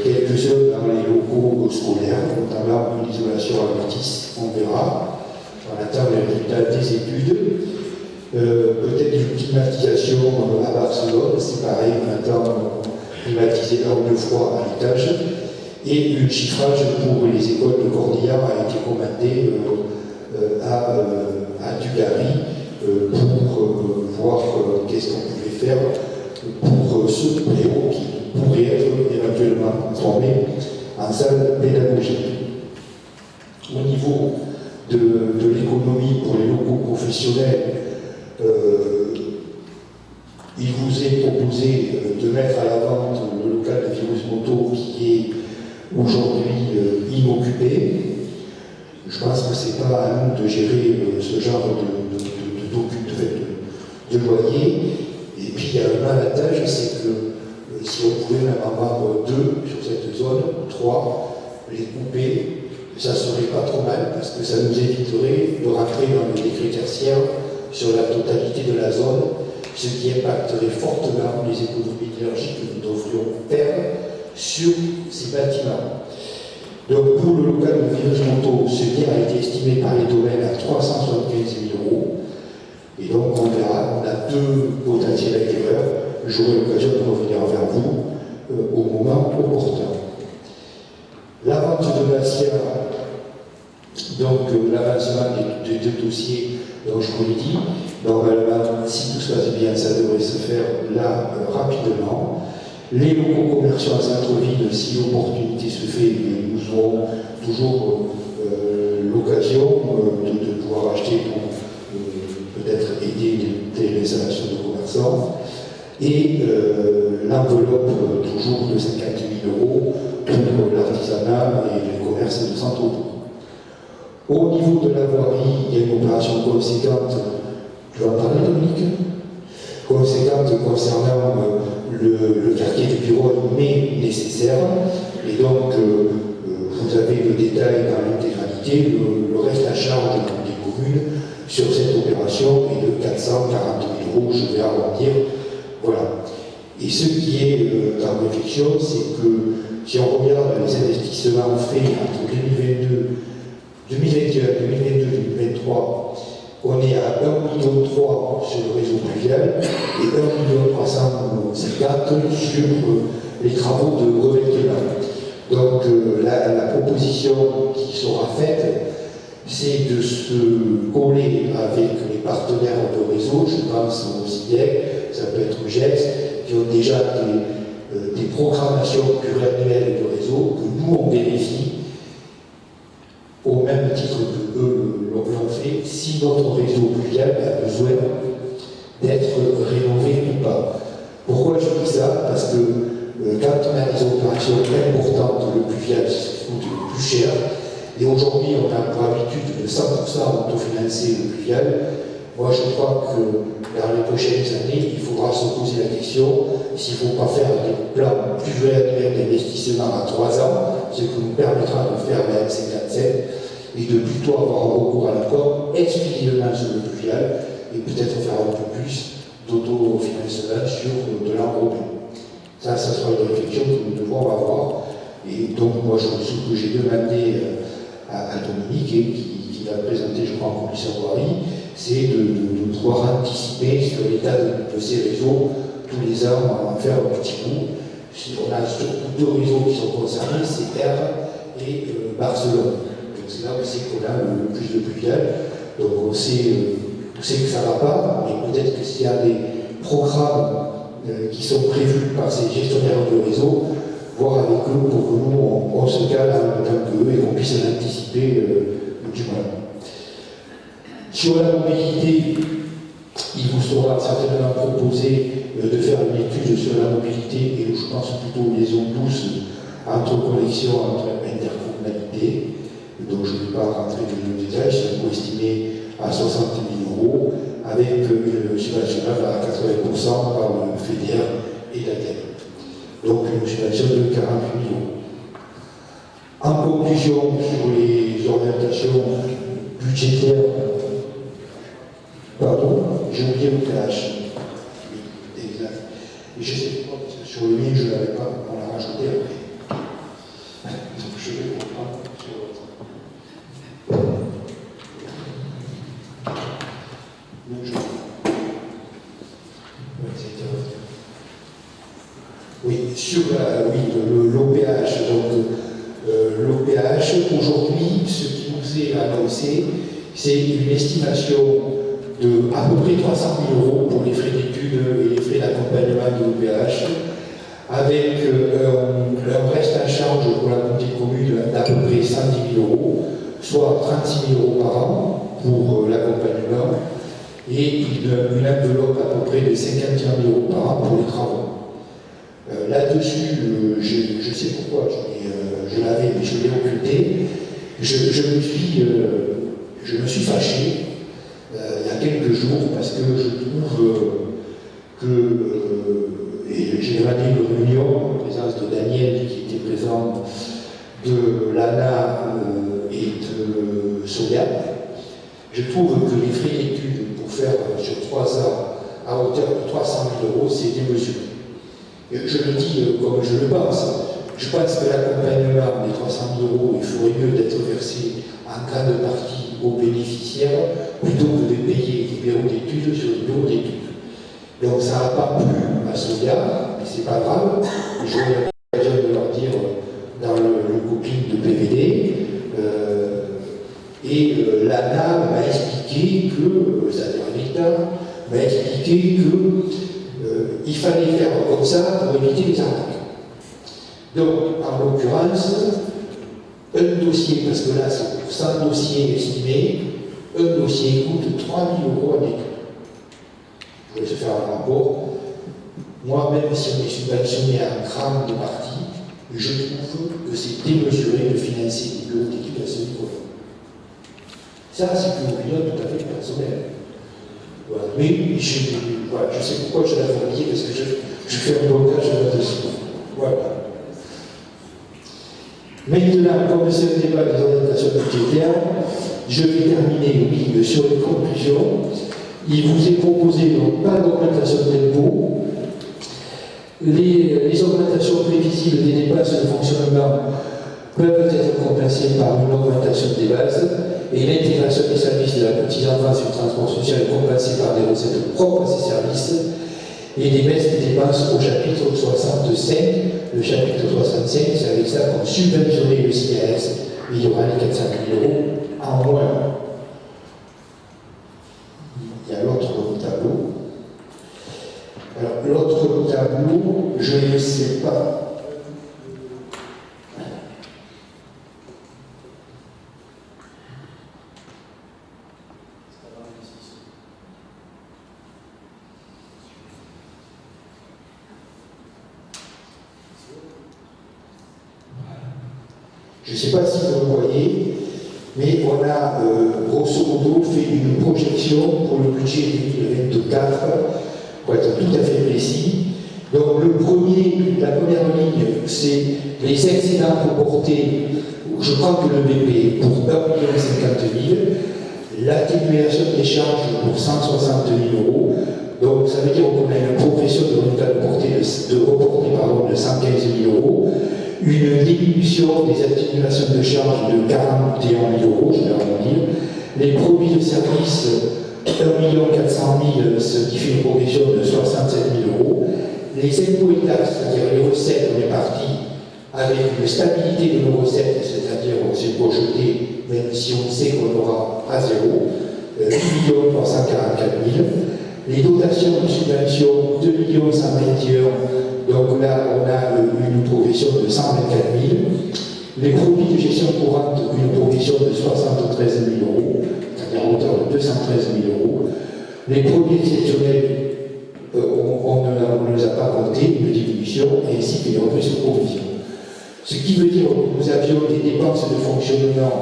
quelques-uns dans les locaux scolaires, notamment l'isolation à Métis, on verra. On attend les résultats des études. Peut-être une climatisation à Barcelone, c'est pareil, on attend climatiser l'heure de froid à l'étage. Et le chiffrage pour les écoles de Cordillard a été commandé à Dugarry pour voir qu'est-ce qu'on pouvait faire pour ce pléau qui pourrait être éventuellement transformé en salle pédagogique. Au niveau de l'économie pour les locaux professionnels, il vous est proposé de mettre à la vente le local de Virus Moto qui est aujourd'hui c'est pas à nous de gérer ce genre de loyer. Et puis il y a un avantage, c'est que si on pouvait même en vendre 2 sur cette zone, 3, les couper, ça ne serait pas trop mal parce que ça nous éviterait de rentrer dans le décret tertiaire sur la totalité de la zone, ce qui impacterait fortement les économies d'énergie que nous devrions faire sur ces bâtiments. Donc pour le local de Villers-Montaut, ce bien a été estimé par les domaines à 375 000 €. Et donc on verra, on a 2 potentiels acquéreurs. J'aurai l'occasion de revenir vers vous au moment opportun. La vente de Bastia, donc l'avancement des 2 dossiers dont je vous l'ai dit, normalement, si tout se passe bien, ça devrait se faire là rapidement. Les locaux commerciaux en centre-ville, si l'opportunité se fait, nous aurons toujours l'occasion de pouvoir acheter pour peut-être aider les installations de commerçants. Et l'enveloppe toujours de 50 000 € pour l'artisanat et le commerce de centre-bourg. Au niveau de la voirie, il y a une opération conséquente, tu vas en parler Dominique, conséquente concernant le quartier du bureau, mais nécessaire. Et donc, vous avez le détail dans l'intégralité, le reste à charge des communes sur cette opération est de 440 000 €, je vais arrondir. Voilà. Et ce qui est en réflexion, c'est que si on regarde les investissements faits entre 2021, 2023, on est à 1,3 million sur le réseau pluvial et 1,350 million sur les travaux de revêtement. Donc la proposition qui sera faite, c'est de se coller avec les partenaires de réseau, je pense au CIDEC, ça peut être au GES, qui ont déjà des programmations pluriannuelles de réseau que nous on vérifie au même titre que eux l'ont fait, si notre réseau pluvial a besoin d'être rénové ou pas. Pourquoi je dis ça? Parce que quand on a des opérations importantes, le pluvial coûte plus cher, et aujourd'hui on a pour habitude de 100% autofinancer le pluvial. Moi je crois que dans les prochaines années, il faudra se poser la question s'il ne faut pas faire des plans pluriannuels d'investissement à 3 ans, ce qui nous permettra de faire la M57 et de plutôt avoir un recours à l'accord exclusivement sur le pluvial et peut-être faire un peu plus d'autofinancement sur de l'enrobé. Ça sera une réflexion que nous devrons avoir. Et donc moi ce que j'ai demandé à Dominique et qui l'a présenté je crois en commission voirie, c'est de pouvoir anticiper sur l'état de ces réseaux tous les ans, en faire un petit bout. On a surtout 2 réseaux qui sont concernés, c'est R et Barcelone. Donc c'est là où c'est qu'on a le plus de pluvial. Donc on sait que ça ne va pas, mais peut-être que s'il y a des programmes qui sont prévus par ces gestionnaires de réseau, voir avec eux pour que nous on se cale en même temps qu'eux et qu'on puisse l'anticiper du moins. Sur la mobilité, il vous sera certainement proposé de faire une étude sur la mobilité et je pense plutôt aux liaisons douces entre connexions, entre intercommunalités. Donc je ne vais pas rentrer dans le détail, c'est un coût estimé à 60 000 € avec une subvention à 80% par le FEDER et l'ADEME. Donc une subvention de 48 000 €. En conclusion, sur les orientations budgétaires, pardon, j'ai oublié le PH. Exact. Et je sais pas, parce que sur le mien, je ne l'avais pas, on l'a rajouté après. Donc je vais reprendre sur l'autre. Oui, sur l'OPH, donc l'OPH, aujourd'hui, ce qui nous est annoncé, c'est une estimation de à peu près 300 000 € pour les frais d'études et les frais d'accompagnement de l'OPH, avec un reste à charge pour la communauté commune d'à peu près 110 000 €, soit 36 000 € par an pour l'accompagnement, et une enveloppe à peu près de 51 000 € par an pour les travaux. Là-dessus, je sais pourquoi, je l'avais, mais je l'ai occulté. Je me suis je me suis fâché il y a quelques jours parce que je trouve et j'ai demandé une réunion en présence de Daniel qui était présent, de l'ANA et de Soya. Je trouve que les frais d'études pour faire sur 3 ans à hauteur de 300 000 €, c'est démesuré. Je le dis comme je le pense. Je pense que l'accompagnement des 300 000 €, il ferait mieux d'être versé en grande partie aux bénéficiaires plutôt que de payer des bureaux d'études sur des bureaux d'études. Donc ça n'a pas plu à Soya, mais c'est pas grave. J'aurai l'occasion de leur dire dans le coping de PVD. L'ANA m'a expliqué que, c'est-à-dire l'État, m'a expliqué qu'il fallait faire comme ça pour éviter les arnaques. Donc, en l'occurrence, un dossier, parce que là c'est pour 100 dossiers estimés, un dossier coûte 3 000 € en études. Je vais se faire un rapport. Moi, même si on est subventionné en grande partie, je trouve que c'est démesuré de financer des bureaux d'études à ce niveau-là. Ça, c'est une opinion tout à fait personnelle. Voilà. Mais je sais pourquoi je l'ai formulé, parce que je fais un blocage là-dessus. Voilà. Maintenant, comme c'est un débat des orientations budgétaires, je vais terminer, oui, sur les conclusions. Il vous est proposé donc pas d'augmentation d'impôts. Les augmentations prévisibles des dépenses de fonctionnement peuvent être compensées par une augmentation des bases et l'intégration des services de la petite enfance et du transport social est compensée par des recettes propres à ces services et des baisses des dépenses au chapitre 65. Le chapitre 65, c'est avec ça qu'on subventionne le CIAS, il y aura les 400 000 € en moins. Il y a l'autre tableau. Alors, l'autre tableau, je ne sais pas. Je ne sais pas si vous le voyez, mais on a grosso modo fait une projection pour le budget 2024, pour être tout à fait précis. Donc la première ligne, c'est les excédents reportés, je prends que le BP pour 1 50 000 000, l'atténuation des charges pour 160 000 €. Donc ça veut dire qu'on a une progression de résultat de reporté de 115 000 €. Une diminution des atténuations de charges de 41 000 €, je vais arrondir. Les produits de service, 1 400 000 €, ce qui fait une progression de 67 000 €. Les impôts et taxes, c'est-à-dire les recettes, on est parti avec une stabilité de nos recettes, c'est-à-dire on s'est projeté, même si on sait qu'on aura à zéro, 1 344 000 €. Les dotations de subvention, 2 121 000 €. Donc là, on a une progression de 124 000. Les produits de gestion courante, une progression de 73 000 €, c'est-à-dire en hauteur de 213 000 €. Les produits exceptionnels, on ne les a pas comptés, une diminution, ainsi que les reprises sur provision. Ce qui veut dire que nous avions des dépenses de fonctionnement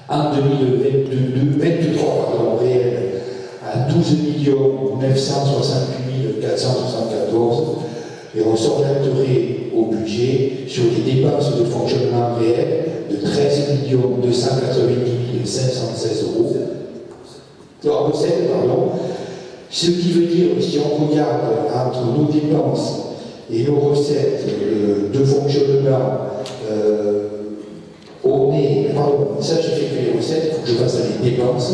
en 2023 réelles à 12 968 474 et on s'orienterait au budget sur des dépenses de fonctionnement réelles de 13 290 516 €. En recettes, pardon. Ce qui veut dire, si on regarde entre nos dépenses et nos recettes de fonctionnement, on est. Pardon, ça j'ai fait que les recettes, il faut que je passe à les dépenses.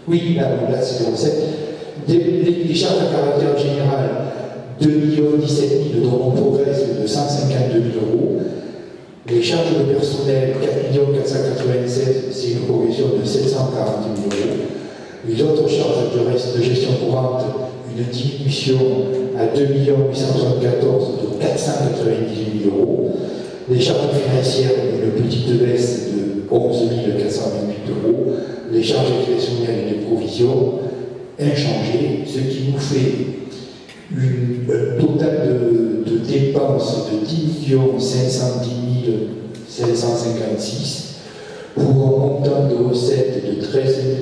Oui, là c'est les recettes. Les charges à caractère général, 2 017 000 dont on progresse de 152 000 €. Les charges de personnel, 4 496 000, c'est une progression de 740 000 €. Les autres charges de gestion courante, une diminution à 2 874 000 de 498 000 €. Les charges financières, une petite baisse de 11 428 €. Les charges exceptionnelles et de provisions, inchangées, ce qui nous fait un total de dépenses de 10 510 556 pour un montant de recettes de 13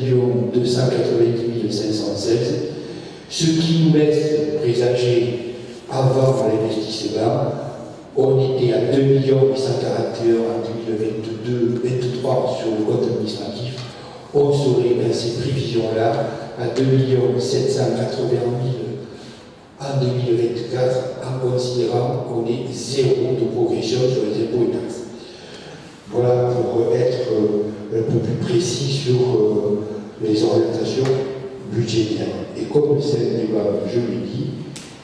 290 516, ce qui nous laisse présager avant l'investissement. On était à 2 841 en 2022-2023 sur le compte administratif. On serait dans ces prévisions-là à 2 780 000 en 2024, en considérant qu'on est zéro de progression sur les impôts et taxes. Voilà pour être un peu plus précis sur les orientations budgétaires. Et comme c'est un débat, je l'ai dit,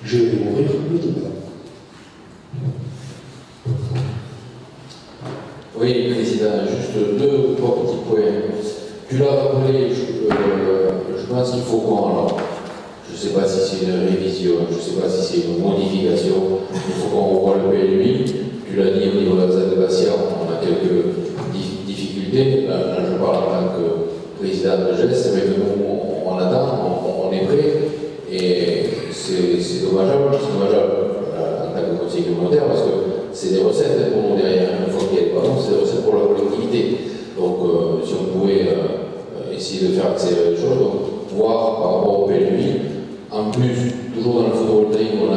je vais ouvrir le débat. Oui, Président, juste deux, trois petits points. Tu l'as rappelé, je pense qu'il faut qu'on... Alors, je ne sais pas si c'est une révision, je ne sais pas si c'est une modification, il faut qu'on revoie le PLUI. Tu l'as dit au niveau de la ZAD de Bastia, on a quelques difficultés. Là, je parle en tant que président de GES, mais nous, on attend, on est prêt. Et c'est dommageable en tant que conseiller communautaire parce que c'est des recettes pour nous derrière. Une fois qu'il y a des ballons, c'est des recettes pour la collectivité. Donc, si on pouvait essayer de faire accélérer les choses, donc, voir par rapport au PLUI, en plus, toujours dans le photovoltaïque, on a,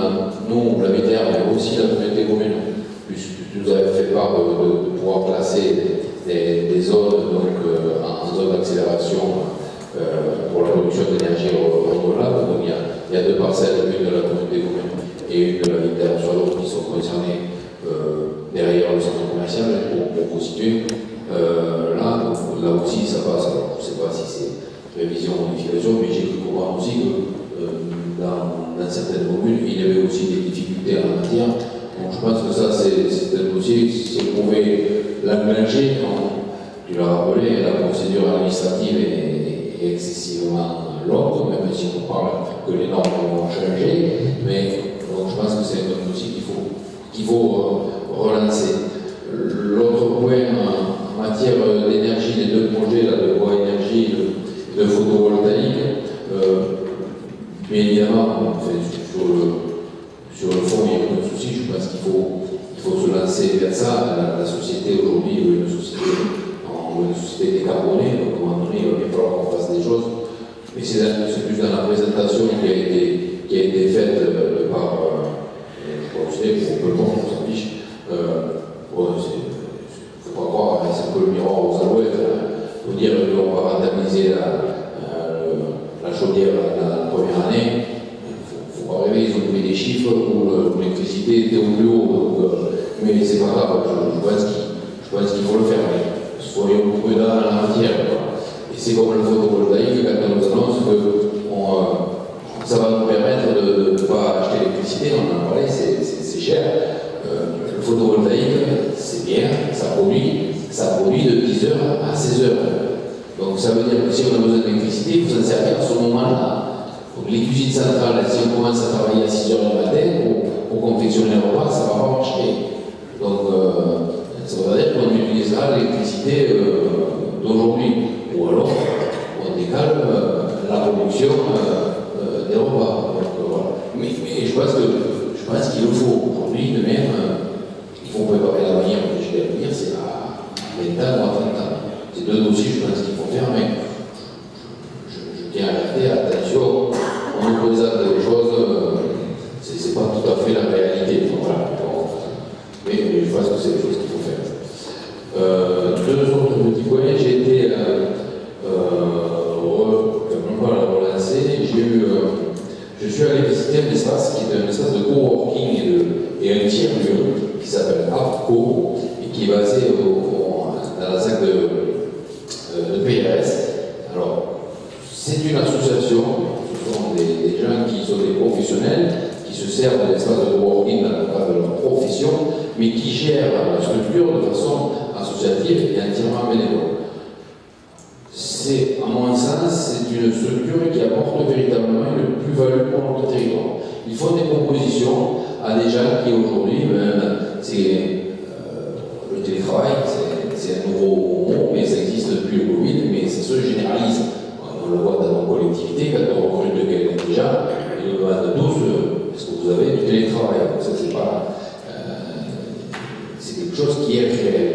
nous, la BTR, mais aussi la communauté commune, puisque tu nous avais fait part de pouvoir classer des zones donc, en zone d'accélération pour la production d'énergie renouvelable. Donc, il y a deux parcelles, une de la communauté commune et une de la BTR sur l'autre qui sont concernées derrière le centre commercial pour vous situer. Là aussi, ça passe. Alors, je ne sais pas si c'est révision ou modification, mais j'ai cru comprendre aussi que dans certaines communes, il y avait aussi des difficultés en la matière. Donc je pense que ça, c'est un dossier, si on pouvait l'aménager, tu l'as rappelé, la procédure administrative est excessivement longue, même si on parle que les normes vont changer. Mais donc, je pense que c'est un dossier qu'il faut relancer. L'autre point en matière d'énergie, les deux projets là, de bois énergie, de photovoltaïque, bien évidemment, sur le fond, il n'y a aucun souci. Je pense qu'il faut se lancer vers ça. La société aujourd'hui veut une société décarbonée, donc à un moment donné, il va bien falloir qu'on fasse des choses. Mais c'est plus dans la présentation qui a été faite par, je crois que c'est pour peu le temps, on s'en fiche. Il ne faut pas croire, c'est un peu le miroir aux alouettes. Il faut dire qu'on va rentabiliser la chaudière la première année. Il faut pas rêver, ils ont trouvé des chiffres où l'électricité était au plus haut. Mais c'est pas grave, je pense qu'il faut le faire. Soyons prudents dans la matière. Et c'est comme le photovoltaïque, quand on nous annonce que ça va nous permettre de ne pas acheter l'électricité, on en a parlé, c'est cher. Le photovoltaïque, c'est bien, ça produit de 10h à 16h. Donc ça veut dire que si on a besoin d'électricité, il faut s'en servir à ce moment-là. Donc les cuisines centrales, si on commence à travailler à 6h du matin pour confectionner un repas, ça ne va pas marcher. Donc ça veut dire qu'on utilisera l'électricité d'aujourd'hui. Ou alors on décale la production des repas. Donc, voilà. Mais je pense qu'il le faut. Aujourd'hui, de même, il faut préparer l'avenir. Je vais le dire, c'est à 20 ans ou à 30 ans. C'est deux dossiers, je pense qu'il faut faire, mais je tiens à alerter, attention, on nous présente des choses, c'est pas tout à fait la réalité. Donc, voilà. Mais je pense que c'est des choses qu'il faut faire. Deux autres petits points, j'ai été relancé, je suis allé visiter un espace qui est un espace de coworking et un tiers-lieu qui s'appelle ARCO et qui est basé dans la ZAC de PRS. Alors, c'est une association, ce sont des gens qui sont des professionnels, qui se servent de l'espace de coworking dans le cadre de leur profession, mais qui gèrent la structure de façon associative et entièrement bénévole. À mon sens, c'est une structure qui apporte véritablement une plus-value pour notre territoire. Ils font des propositions à des gens qui aujourd'hui, le télétravail, c'est un nouveau mot, mais ça existe depuis le Covid, mais ça se généralise. On le voit dans nos collectivités, quand on recrute quelqu'un déjà, ils nous demandent tous télétravail. Donc ça, c'est quelque chose qui est réel.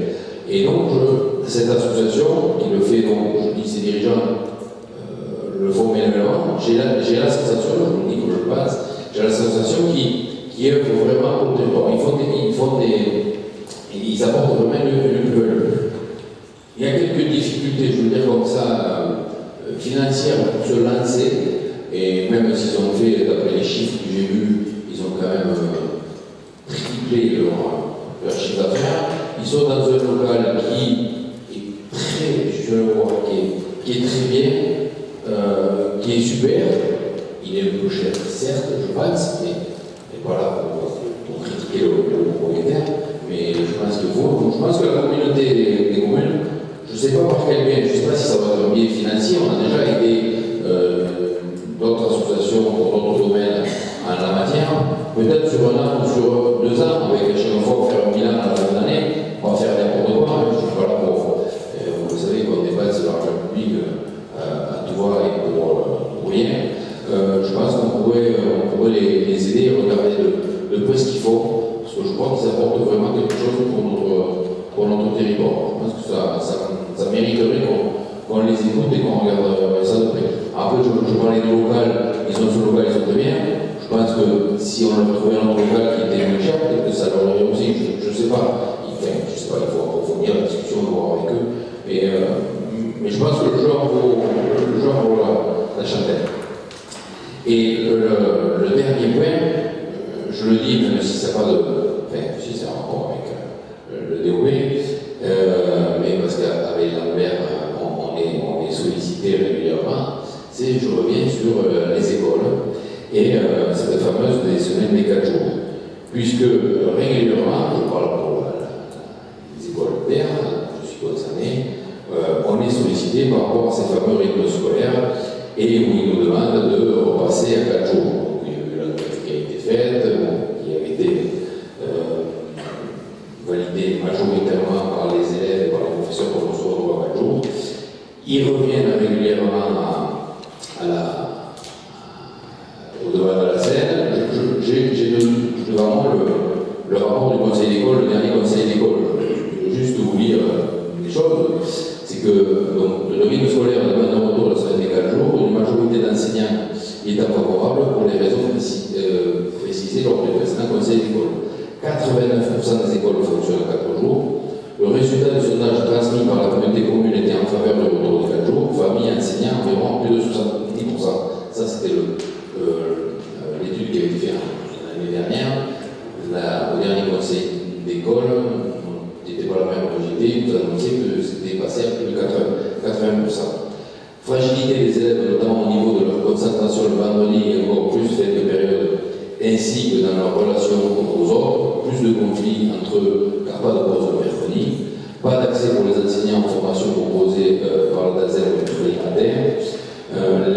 Et donc, cette association qui le fait, donc, je dis ses dirigeants le font manuellement, j'ai la sensation, je vous dis que je pense, j'ai la sensation qui œuvre vraiment pour le territoire. Ils apportent vraiment une. Il y a quelques difficultés, je veux dire comme ça, financières pour se lancer, et même s'ils ont fait, d'après les chiffres que j'ai vus, ils ont quand même triplé leur chiffre d'affaires. Ils sont dans un local qui est très, je le vois, qui est très bien, qui est super. Il est un peu cher, certes, je pense, mais voilà, pour critiquer le propriétaire. Mais je pense que la communauté des communes, je ne sais pas par quel biais, je ne sais pas si ça va être un biais financier, on a déjà aidé d'autres associations pour d'autres domaines en la matière, peut-être sur 1 an ou sur 2 ans, avec à chaque fois faire un bilan à la fin de l'année, on va faire n'importe quoi, je ne suis pas là pour, vous savez qu'on dépasse l'argent public à tout voir et pour rien. Je pense qu'on pourrait les aider à regarder de près ce qu'ils font, parce que je crois qu'ils apportent vraiment quelque chose pour notre territoire. Je pense que ça mériterait qu'on les écoute et qu'on regarde ça de près. Après, je parlais du local, ils ont ce local, ils sont très bien. Je pense que si on avait trouvé un autre local qui était moins cher, peut-être que ça leur irait aussi, je ne sais pas. Enfin, je sais pas, il faut approfondir la discussion, voir avec eux. Mais je pense que le genre vaut la chandelle. Et le dernier point, je le dis, même si ça n'a pas de. Enfin, si c'est en rapport avec le DOB, mais parce qu'avec Lambert, on est sollicité régulièrement, je reviens sur les écoles et cette fameuse des semaines des 4 jours. Puisque régulièrement, je parle pour les écoles terres, je suis concerné, on est sollicité par rapport à ces fameux rythmes scolaires et où ils nous demandent de repasser à 4 jours. Donc, il y a eu la note qui a été faite, qui a été validée majoritairement par les élèves et par les professeurs pour qu'on se retrouve à 4 jours. Ils reviennent régulièrement au devant de la scène. J'ai devant moi le rapport du conseil d'école, le dernier conseil d'école. Je veux juste vous lire des choses. C'est que donc, le rythme scolaire demande un retour de la semaine des 4 jours. Une majorité d'enseignants y étant favorable pour les raisons précisées lors du précédent conseil d'école. 89% des écoles fonctionnent à 4 jours. Le résultat du sondage transmis par la communauté commune était en faveur du retour de 4 jours. Familles et enseignants environ plus de 70%. Ça, c'était l'étude qui avait été faite l'année dernière. Au dernier conseil d'école, on n'était pas la même rigidité, nous annonçait que c'était passé à plus de 80%. Fragilité des élèves, notamment au niveau de leur concentration le vendredi et encore plus cette période, ainsi que dans leur relation aux autres, plus de conflits entre eux, car pas de pause le mercredi, pas d'accès pour les enseignants aux formations proposées par la DAZEL le mercredi matin.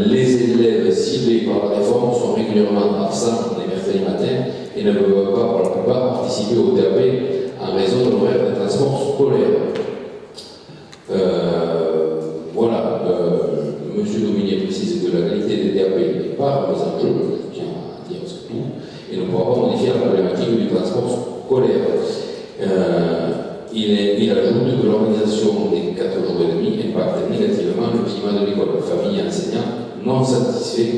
Les élèves ciblés par la réforme sont régulièrement absents les mercredis matins et ne peuvent pas, pour la plupart, participer au TAP en raison de l'horaire de transport scolaire. Voilà, M. Dominier précise que la qualité des DAP n'est pas remise en jeu, je tiens à dire ce tout, et ne pourra pas modifier la problématique du transport scolaire. Il ajoute que l'organisation des 4 jours et demi impacte négativement le climat de l'école. Famille et enseignants non satisfaits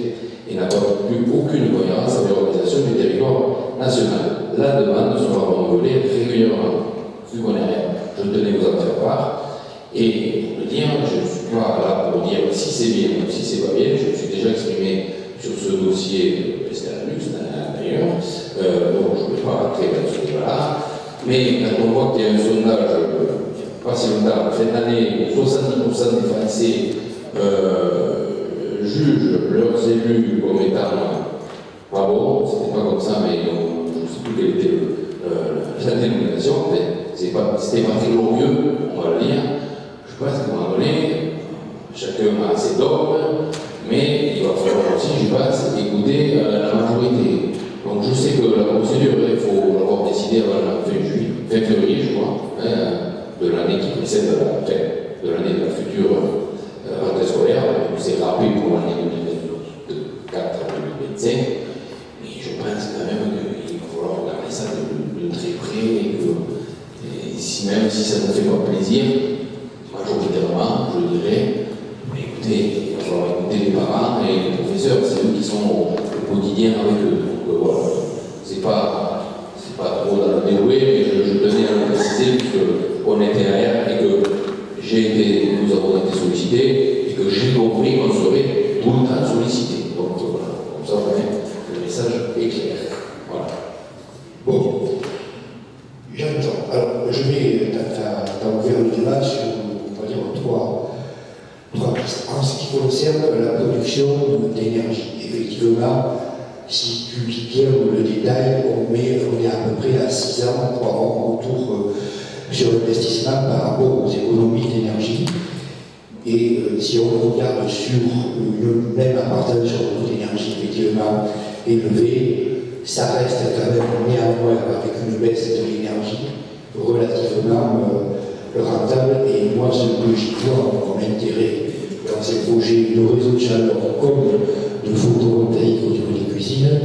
et n'apportent plus aucune cohérence avec l'organisation du territoire national. La demande sera renouvelée régulièrement. Vu qu'on est rien, je tenais vous en faire part. Et pour le dire, je ne suis pas là pour dire si c'est bien ou si c'est pas bien. Je me suis déjà exprimé sur ce dossier de Pestalux d'ailleurs. Donc je ne vais pas rentrer dans ce débat-là. Mais quand on voit qu'il y a un sondage, pas si longtemps, en fin d'année, où 70% des Français jugent leurs élus comme étant pas bons, c'était pas comme ça, mais je ne sais plus quelle était la dénomination, c'était pas très glorieux, on va le dire. Je pense qu'à un moment donné, chacun a ses dogmes, mais il va falloir aussi, je pense, écouter la majorité. Donc je sais que la procédure, il faut l'avoir décidé avant la fin février, je crois, de l'année qui précède de l'année de la future rentrée scolaire. C'est rappelé pour l'année 2024-2025. Mais je pense quand même qu'il et que, même si ça ne fait pas plaisir, majoritairement, je dirais, écoutez, il va falloir écouter les parents et les professeurs, c'est eux qui sont au quotidien avec eux. Donc voilà, c'est pas trop dans le déroué, mais je tenais à le préciser puisqu'on était ailleurs et que nous avons été sollicités et que j'ai compris qu'on serait tout le temps sollicités. Donc voilà, comme ça le message est clair. Voilà. Bon, j'entends. Alors, je vais ouvrir le débat sur, on va dire, trois pistes. En ce qui concerne la production d'énergie, effectivement, si tu lis bien le détail, on est à peu près à 6 ans pour avoir un retour sur l'investissement par rapport aux économies d'énergie. Et si on regarde sur une même appartenance sur le coût d'énergie effectivement élevé, ça reste quand même néanmoins avec une baisse de l'énergie relativement rentable. Et moi, ce que j'y vois comme intérêt dans ces projets de réseau de chaleur comme de photovoltaïque au niveau des cuisines,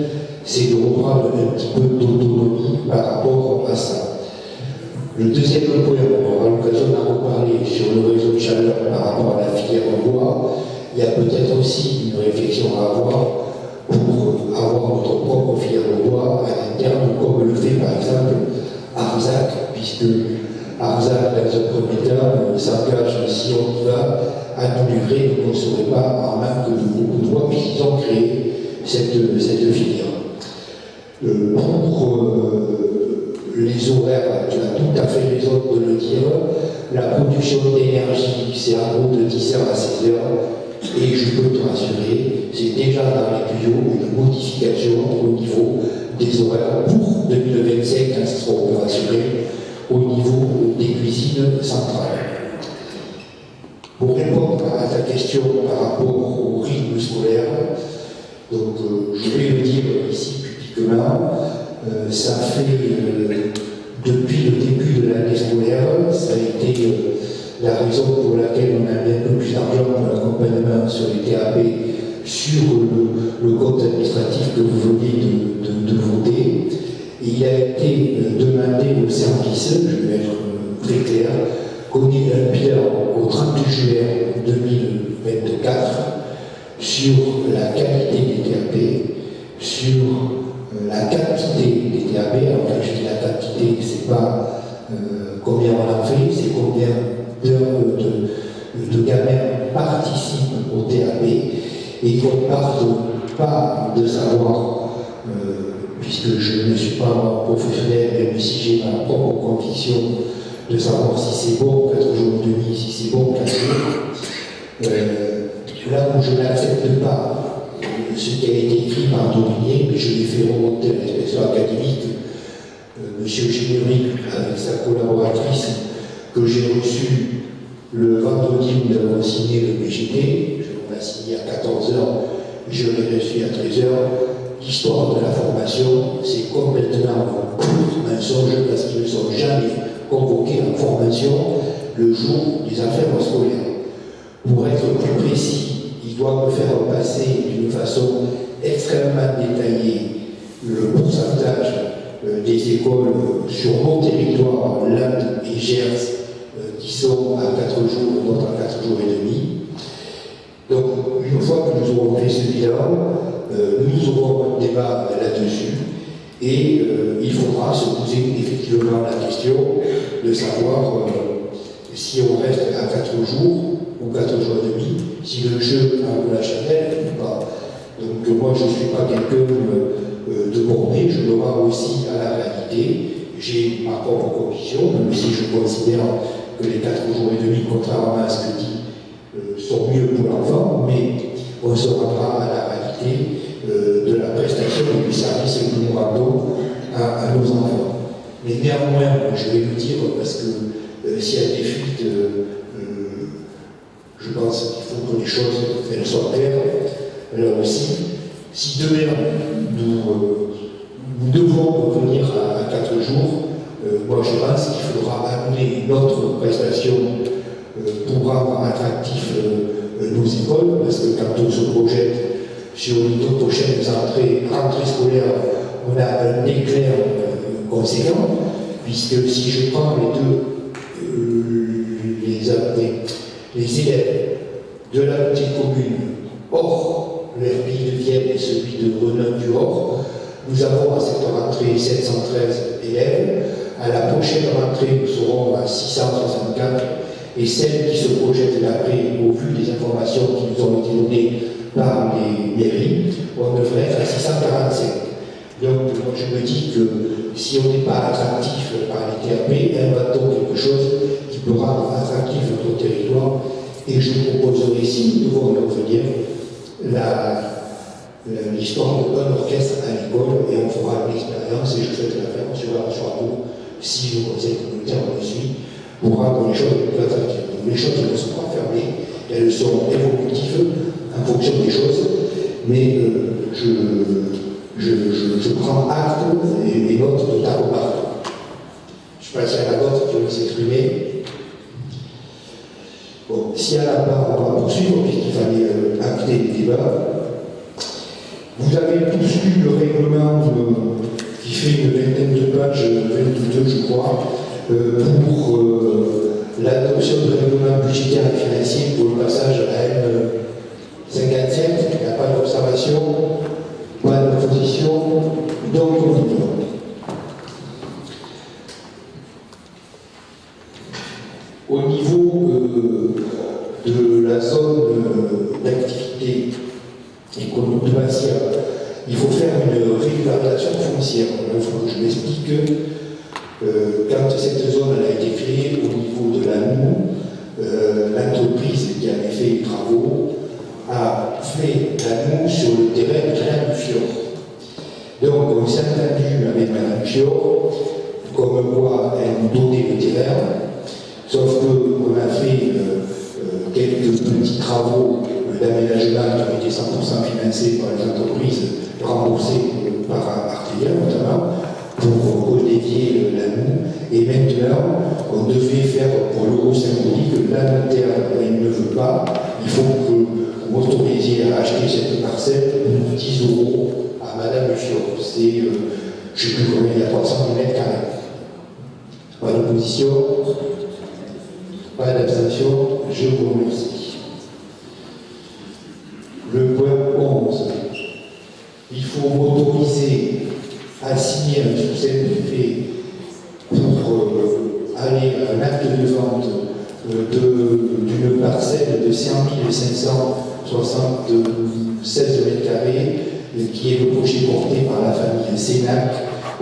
c'est de reprendre un petit peu d'autonomie par rapport à ça. Le deuxième point, on aura l'occasion d'en reparler sur le réseau de chaleur par rapport à la filière bois. Il y a peut-être aussi une réflexion à avoir pour avoir notre propre filière bois à l'interne, comme le fait par exemple Arzac, puisque Arzac, dans un premier temps, s'engage, si on y va, à nous livrer, on ne serait pas en manque de beaucoup de bois, puisqu'ils ont créé cette filière. Pour les horaires, tu as tout à fait raison de le dire, la production d'énergie, c'est en gros de 10h à 16h, et je peux te rassurer, c'est déjà dans les tuyaux une modification au niveau des horaires pour 2025, quand ce sera opérationnel, au niveau des cuisines centrales. Pour répondre à ta question par rapport au rythme scolaire, donc je vais le dire ici publiquement, ça fait depuis le début de l'année scolaire, ça a été la raison pour laquelle on a mis un peu plus d'argent pour l'accompagnement sur les TAP sur le compte administratif que vous venez de voter. Et il a été demandé au service, je vais être très clair, qu'on ait un bilan au 30 juin 2024 sur la qualité des TAP, sur la quantité des TAP. Alors quand je dis la quantité, c'est pas combien on en fait, c'est combien d'heures de gamins participent au TAP, et qu'on ne parte pas de savoir, puisque je ne suis pas professionnel, même si j'ai ma propre conviction de savoir si c'est bon 4 jours et demi, si c'est bon 4 jours. Là où je n'accepte pas ce qui a été écrit par Dominier, mais je l'ai fait remonter à l'inspection académique, M. Générique, avec sa collaboratrice, que j'ai reçu le vendredi où nous avons signé le BGT. On l'a signé à 14h, je l'ai reçu à 13h. L'histoire de la formation, c'est complètement un mensonge parce qu'ils ne sont jamais convoqués en formation le jour des affaires scolaires. Pour être plus précis, ils doivent me faire passer d'une façon extrêmement détaillée le pourcentage des écoles sur mon territoire, Landes et Gers, qui sont à 4 jours, d'autres à 4 jours et demi. Donc, une fois que nous aurons fait ce bilan, nous aurons un débat là-dessus, et il faudra se poser effectivement la question de savoir si on reste à 4 jours ou 4 jours et demi, si le jeu a de la chandelle ou pas. Donc moi je ne suis pas quelqu'un de borné, je me rends aussi à la réalité. J'ai ma propre conviction, même si je considère que les 4 jours et demi, contrairement à ce que dit, sont mieux pour l'enfant, mais on se rendra à la réalité de la prestation et du service que nous rendons à nos enfants. Mais néanmoins, je vais le dire, parce que s'il y a des fuites, je pense qu'il faut que les choses soient claires. Alors aussi, si demain nous devons revenir à 4 jours, moi je pense qu'il faudra amener une autre prestation pour rendre attractif nos écoles, parce que quand on se projette sur les 2 prochaines rentrées scolaires, on a un éclair conséquent, puisque si je prends les élèves de la petite commune hors l'Herbie de Vienne et celui de Renan-du-Hors, nous avons à cette rentrée 713 élèves. À la prochaine rentrée, nous serons à 664 et celles qui se projettent d'après, au vu des informations qui nous ont été données par les mairies, on devrait être à 645. Donc, moi, je me dis que si on n'est pas attractif par les TAP, inventons quelque chose qui peut rendre attractif notre territoire. Et je proposerai, si nous devons y revenir, l'histoire d'un orchestre à l'école, et on fera une expérience, et je souhaite la faire sur la Soirée, si le conseil communautaire me suit, pour rendre les choses plus attractives. Donc, les choses ne sont pas fermées, elles sont évolutives en fonction des choses, mais je prends acte et note de ta remarque. Je passe à la note qui veut s'exprimer. Bon, si à la part, on va poursuivre, puisqu'il fallait acter les débats. Vous avez tous lu le règlement qui fait une vingtaine de pages, 22 je crois, pour l'adoption de règlement budgétaire et financier pour le passage à M57. Il n'y a pas d'observation, pas d'opposition, donc on y va. Au niveau de la zone d'activité économique de Bastia, il faut faire une régularisation foncière. Il faut que je m'explique. Quand cette zone a été créée au niveau de la noue, l'entreprise qui avait fait les travaux a fait la noue sur le terrain de Madame Fior. Donc on s'est entendu avec Madame Fior, comme quoi elle nous donnait le terrain. Sauf qu'on a fait quelques petits travaux d'aménagement qui ont été 100% financés par les entreprises, remboursés par Artelia notamment, pour redévier la noue. Et maintenant, on devait faire pour l'euro symbolique l'inventaire. Il ne veut pas. Il faut que vous m'autorisiez à acheter cette parcelle de 10 € à Madame Fior. C'est, je ne sais plus combien, il y a 300 mètres carrés. Pas d'opposition. Pas d'abstention, je vous remercie. Le point 11. Il faut m'autoriser à signer un succès privé pour aller à un acte de vente d'une parcelle de 5 576 mètres carrés qui est le projet porté par la famille Sénac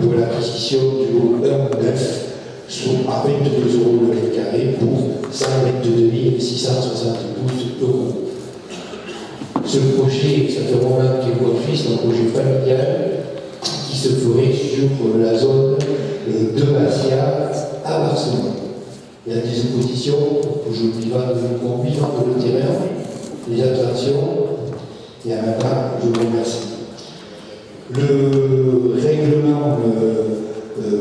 pour l'acquisition du lot 1-9 à 22 € le mètre carré pour 122 672 €. Ce projet, ça fait un moment qu'il est c'est un projet familial qui se ferait sur la zone de Bastia à Barcelone. Il y a des oppositions, je vous dis pas de conduire le terrain, les attentions, et à ma part, je vous remercie. Le règlement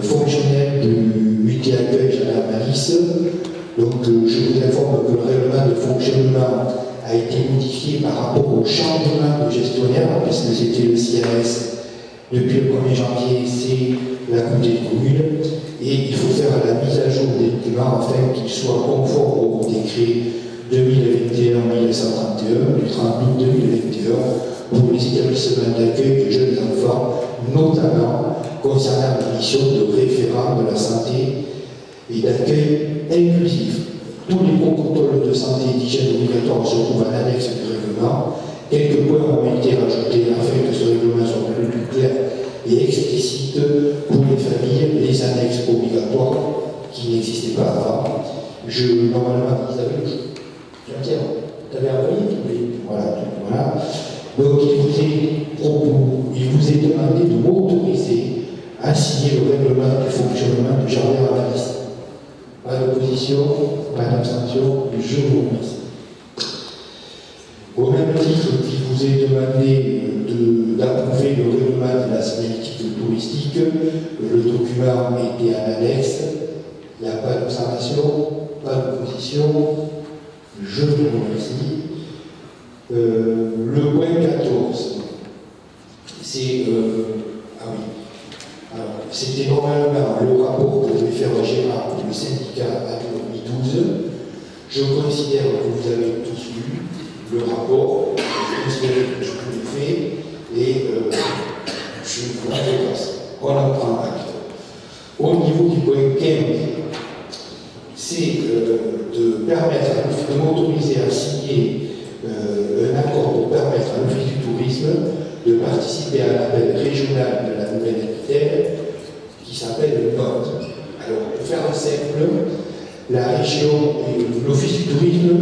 fonctionnel du mutuel accueil Jean Malice, donc je vous informe que le règlement de fonctionnement a été modifié par rapport au changement de gestionnaire, puisque c'était le CRS. Depuis le 1er janvier, c'est la communauté de communes, et il faut faire la mise à jour des documents afin qu'ils soient conformes au décret 2021-1131 du 30 août 2021 pour les établissements d'accueil de jeunes enfants, notamment concernant la mission de référent de la santé et d'accueil inclusif. Tous les protocoles de santé et d'hygiène obligatoire se trouvent en annexe du règlement. Quelques points ont été rajoutés afin que ce règlement soit plus clair et explicite pour les familles, les annexes obligatoires qui n'existaient pas avant. Normalement, Isabelle, tiens, tu avais envoyé, voilà. Donc, il vous est demandé de m'autoriser à signer le règlement du fonctionnement du jardin à la liste. Pas d'opposition, pas d'abstention, je vous remercie. Au même titre qu'il vous est demandé d'approuver le règlement de la signalétique touristique, le document était en annexe, il n'y a pas d'observation, pas d'opposition, je vous remercie. Le point 14, c'est c'était normalement le rapport que devait faire Gérard pour le syndicat à 2012. Je considère que vous avez tous lu le rapport, je considère que je l'ai fait et je vous le passe. On en prend acte. Au niveau du point 15, c'est de permettre, de m'autoriser à signer un accord pour permettre à l'Office du tourisme de participer à l'appel régional de la Nouvelle-Aquitaine qui s'appelle le NOT. Alors, pour faire simple, la région, l'Office du tourisme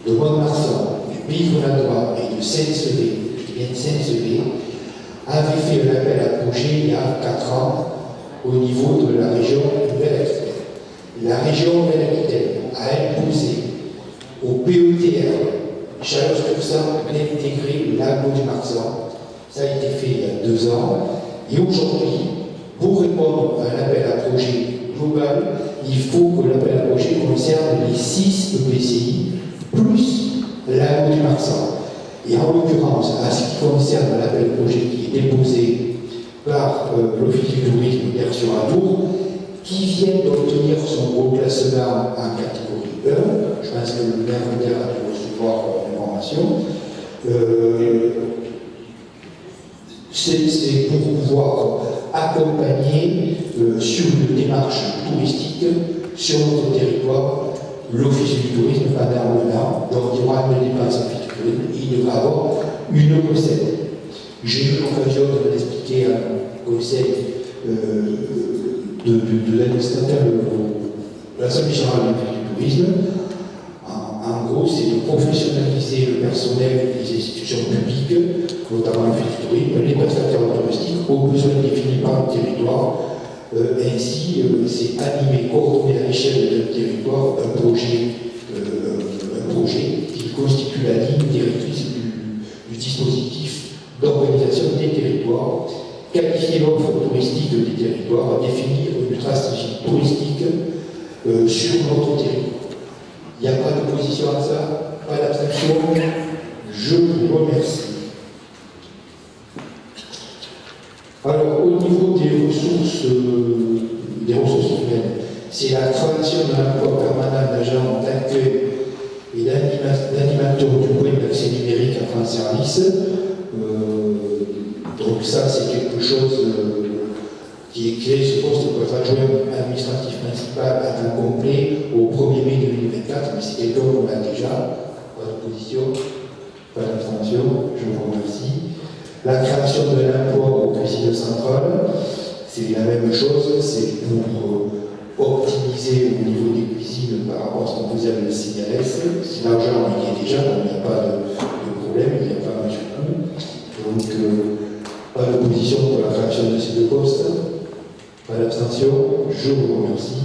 de Mont-de-Marsan, du Pays Grenadinois et de Saint-Sevé, je viens de Saint-Sevé, avait fait un appel à projet il y a 4 ans au niveau de la région Nouvelle-Aquitaine. La région Nouvelle-Aquitaine a imposé au PETR Chalon-sur-Saône d'intégrer l'agglo du Marsan. Ça a été fait il y a 2 ans. Et aujourd'hui, pour répondre à un appel à projet global, il faut que l'appel à projet concerne les 6 EPCI plus l'agglo du Marsan. Et en l'occurrence, à ce qui concerne l'appel à projet qui est déposé par l'Office du tourisme hier sur Adour, qui vient d'obtenir son haut classement en catégorie 1, je pense que le maire a dû recevoir l'information, c'est pour pouvoir accompagner sur une démarche touristique sur notre territoire l'Office du tourisme pendant 1 an, donc il y aura une dépense en tourisme, il devra avoir une recette. J'ai eu l'occasion de l'expliquer à un conseil de l'administrateur de l'Assemblée générale du tourisme. En gros, c'est de professionnaliser le personnel des institutions publiques, notamment l'Office du tourisme, les prestataires touristiques, aux besoins définis par le territoire. Ainsi, c'est animer, coordonner à l'échelle d'un territoire un projet qui constitue la ligne directrice du dispositif d'organisation des territoires, qualifier l'offre touristique des territoires, définir une stratégie touristique sur notre territoire. Il n'y a pas d'opposition à ça, pas d'abstention. Je vous remercie. Alors, au niveau des ressources humaines, c'est la création d'un emploi permanent d'agents d'accueil et d'animateurs du point d'accès numérique à France Service. Donc ça, c'est quelque chose qui est clé. Ce poste peut être adjoint administratif principal à temps complet au 1er mai 2024, mais c'est quelqu'un qu'on a déjà. Pas d'opposition, pas d'abstention, je vous remercie. La création de l'emploi au cuisine centrale, c'est la même chose, c'est pour optimiser au niveau des cuisines par rapport à ce qu'on faisait avec le CNRS. Si l'argent il y est déjà, donc il n'y a pas de problème, il n'y a pas de coût. Donc, pas d'opposition pour la création de ces 2 postes, pas d'abstention, je vous remercie.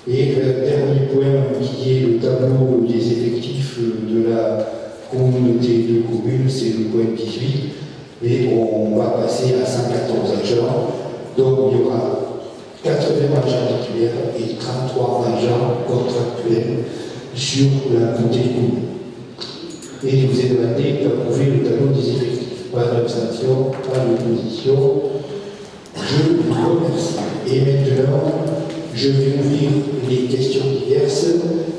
Et le dernier point qui est le tableau des effectifs de la communauté de communes, c'est le point 18, et on va passer à 114 agents, donc il y aura 80 agents titulaires et 33 agents contractuels sur la communauté de communes. Et il vous est demandé d'approuver le tableau des effectifs. Pas d'abstention, pas d'opposition. Je vous remercie. Et maintenant, je vais ouvrir les questions diverses.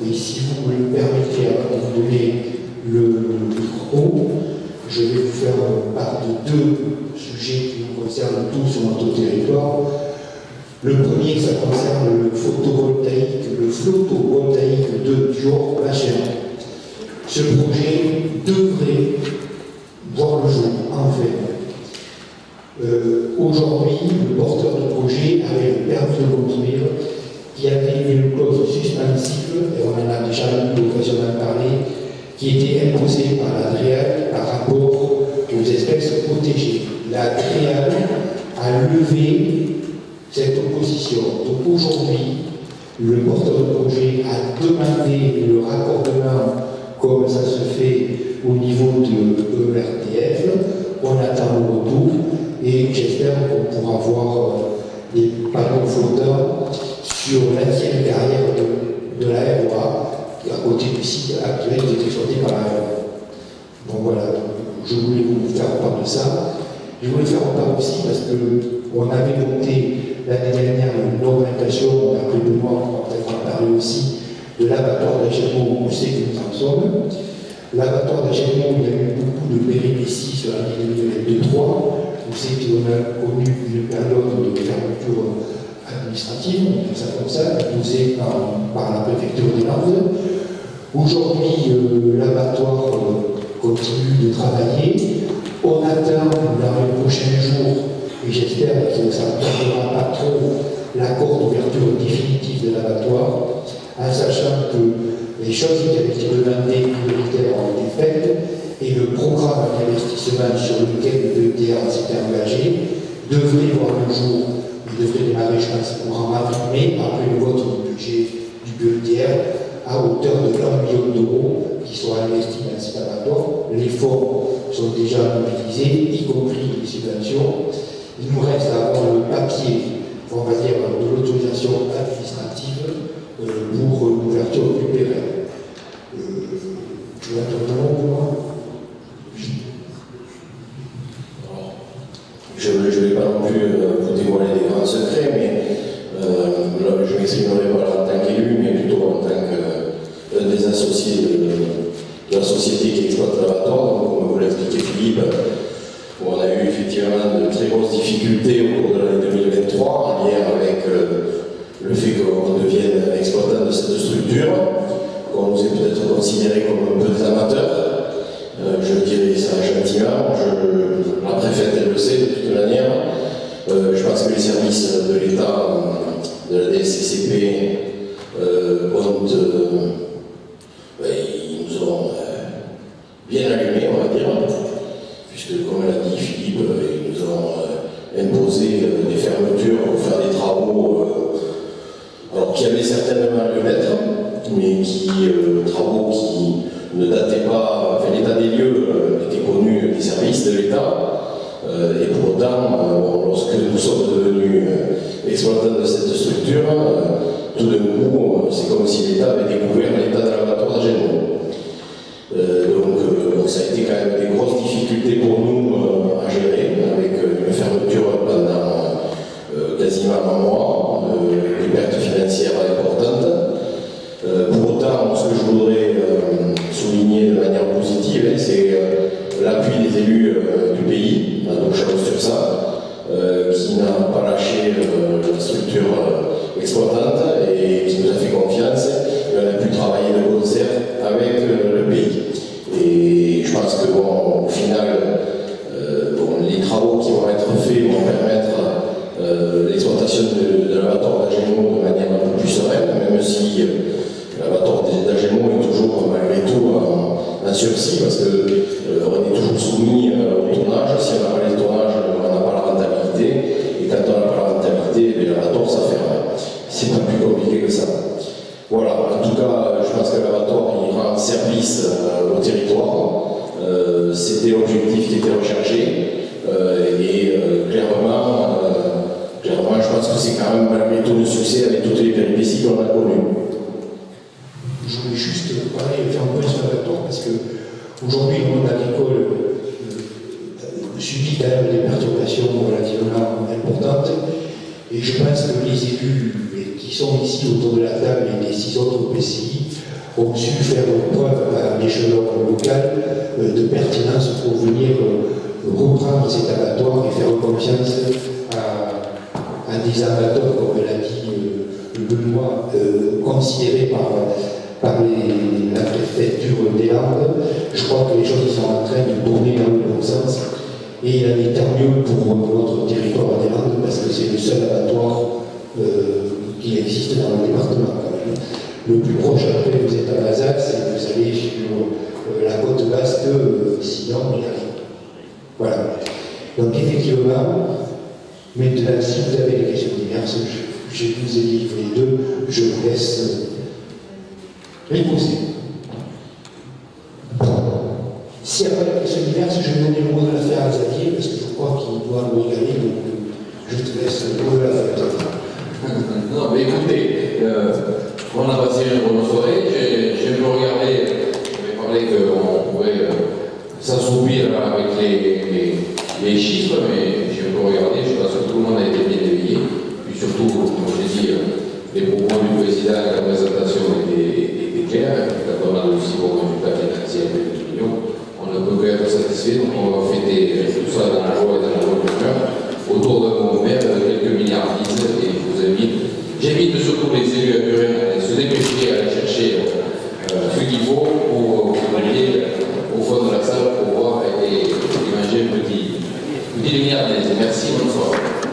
Et si vous me le permettez, avant de vous donner le micro, je vais vous faire part de 2 sujets qui nous concernent tous sur notre territoire. Le premier, ça concerne le photovoltaïque de Dior-Lachère. Ce projet devrait voir le jour, enfin. Aujourd'hui, le porteur de projet avait le permis de construire qui avait une clause suspensive, et on en a déjà eu l'occasion d'en parler, qui était imposée par la DREAL par rapport aux espèces protégées. La DREAL a levé cette opposition. Donc aujourd'hui, le porteur de projet a demandé le raccordement comme ça se fait au niveau de ERTF. On attend le retour et j'espère qu'on pourra voir des panneaux flottants sur l'ancienne carrière de la ROA, à côté du site actuel qui est exploité par la ROA. Donc voilà, je voulais vous faire part de ça. Je voulais faire part aussi parce que On avait voté l'année dernière une augmentation, on a pris de moi, on va peut-être en parler aussi, de l'abattoir d'Agenmont, on sait que nous en sommes. L'abattoir d'Agenmont, il y a eu beaucoup de péripéties sur l'année 2023. On sait qu'on a connu une période de fermeture administrative, on dit ça comme ça, imposée par la préfecture des Landes. Aujourd'hui, l'abattoir continue de travailler. On attend dans les prochains jours, et j'espère que ça ne tardera pas trop, l'accord d'ouverture définitive de l'abattoir, en sachant que les choses qui avaient été demandées prioritaires ont été faites et le programme d'investissement sur lequel le BETR s'était engagé devrait voir le jour. Il devrait démarrer, je pense, courant avril-mai, après le vote du budget du BETR, à hauteur de 1 million d'euros qui seront investis dans cet abattoir. Les fonds sont déjà mobilisés, y compris les subventions. Il nous reste à avoir le papier, on va dire, de l'autorisation administrative pour l'ouverture du pérenne. Tu vas te demander pour moi? Je ne vais pas non plus vous dévoiler des grands secrets, mais là, je m'exprimerai pas en tant qu'élu, mais plutôt en tant que des associés de la société qui exploite l'abattoir. Donc, comme vous l'expliquait Philippe, on a eu effectivement de très grosses difficultés au cours de l'année 2023 en lien avec le fait qu'on devienne exploitant de cette structure, qu'on nous ait peut-être considérés comme un peu des amateurs. Je dirais ça gentiment, la préfète elle le sait de toute manière. Je pense que les services de l'État, de la DSCCP, ils nous ont bien allumés, on va dire, puisque comme l'a dit Philippe, ils nous ont imposé des fermetures pour faire des travaux, alors qui avaient certainement lieu d'être, mais travaux qui ne dataient pas, enfin l'état des lieux était connu des services de l'État. Et pour autant, lorsque nous sommes devenus exploitants de cette structure, tout d'un coup, c'est comme si l'État avait découvert l'état de l'abattoir d'Agenmont. Donc ça a été quand même des grosses difficultés pour nous à gérer, avec une fermeture pendant quasiment un mois, des pertes financières importantes. Pour autant, ce que je voudrais souligner de manière positive, c'est l'appui des élus du pays, donc Charles sur ça, qui n'a pas lâché la structure exploitante et qui nous a fait confiance. Et on a pu travailler de concert avec le pays. Et je pense que au final, les travaux qui vont être faits vont permettre l'exploitation de l'abattoir d'Agenmont de manière un peu plus sereine, même si l'abattoir d'Agenmont est toujours malgré tout en sursis, parce qu'on est toujours soumis au tonnage. Si on n'a pas les tonnages, on n'a pas la rentabilité. Et quand on n'a pas la rentabilité, l'abattoir ça ferme. C'est pas plus compliqué que ça. Voilà, en tout cas, je pense que l'abattoir il rend service au territoire. C'était l'objectif qui était recherché. Clairement, je pense que c'est quand même malgré tout le succès avec toutes les péripéties qu'on a connues. Je voulais juste faire un point sur l'abattoir parce qu'aujourd'hui, le monde agricole subit quand même des perturbations relativement importantes. Et je pense que les élus qui sont ici autour de la table et des 6 autres PCI ont su faire preuve à l'échelon local de pertinence pour venir reprendre cet abattoir et faire confiance à des abatteurs, comme l'a dit Benoît, considérés par la préfecture des Landes. Je crois que les choses sont en train de tourner dans le bon sens. Et il en est tant mieux pour notre territoire des Landes parce que c'est le seul abattoir qui existe dans le département. Le plus proche après, vous êtes à Bazac, et vous allez sur la côte basque, sinon il n'y a rien. Voilà. Donc effectivement, maintenant, si vous avez des questions diverses, je vous ai dit les deux, je vous laisse les poser. S'il n'y a pas de questions diverses, je vais donner le mot de la faire à Xavier, parce que je crois qu'il doit nous regarder, donc je te laisse le mot de la faire. Non, mais écoutez, on a passé une bonne soirée, j'ai un peu regardé, j'avais parlé qu'on pouvait s'assoupir avec les chiffres, mais j'ai un peu regardé, je pense que tout le monde a été du président, la présentation était claire, quand on a aussi pour un résultat financier de 10 millions, on ne peut qu'être satisfait, donc on va fêter tout ça dans la joie et dans la bonne humeur, autour d'un bon verre de quelques milliardises, et je vous j'invite surtout les élus à Buren à se dépêcher, à aller chercher ce qu'il faut pour aller au fond de la salle pour voir et manger un petit lumière. Merci, bonsoir.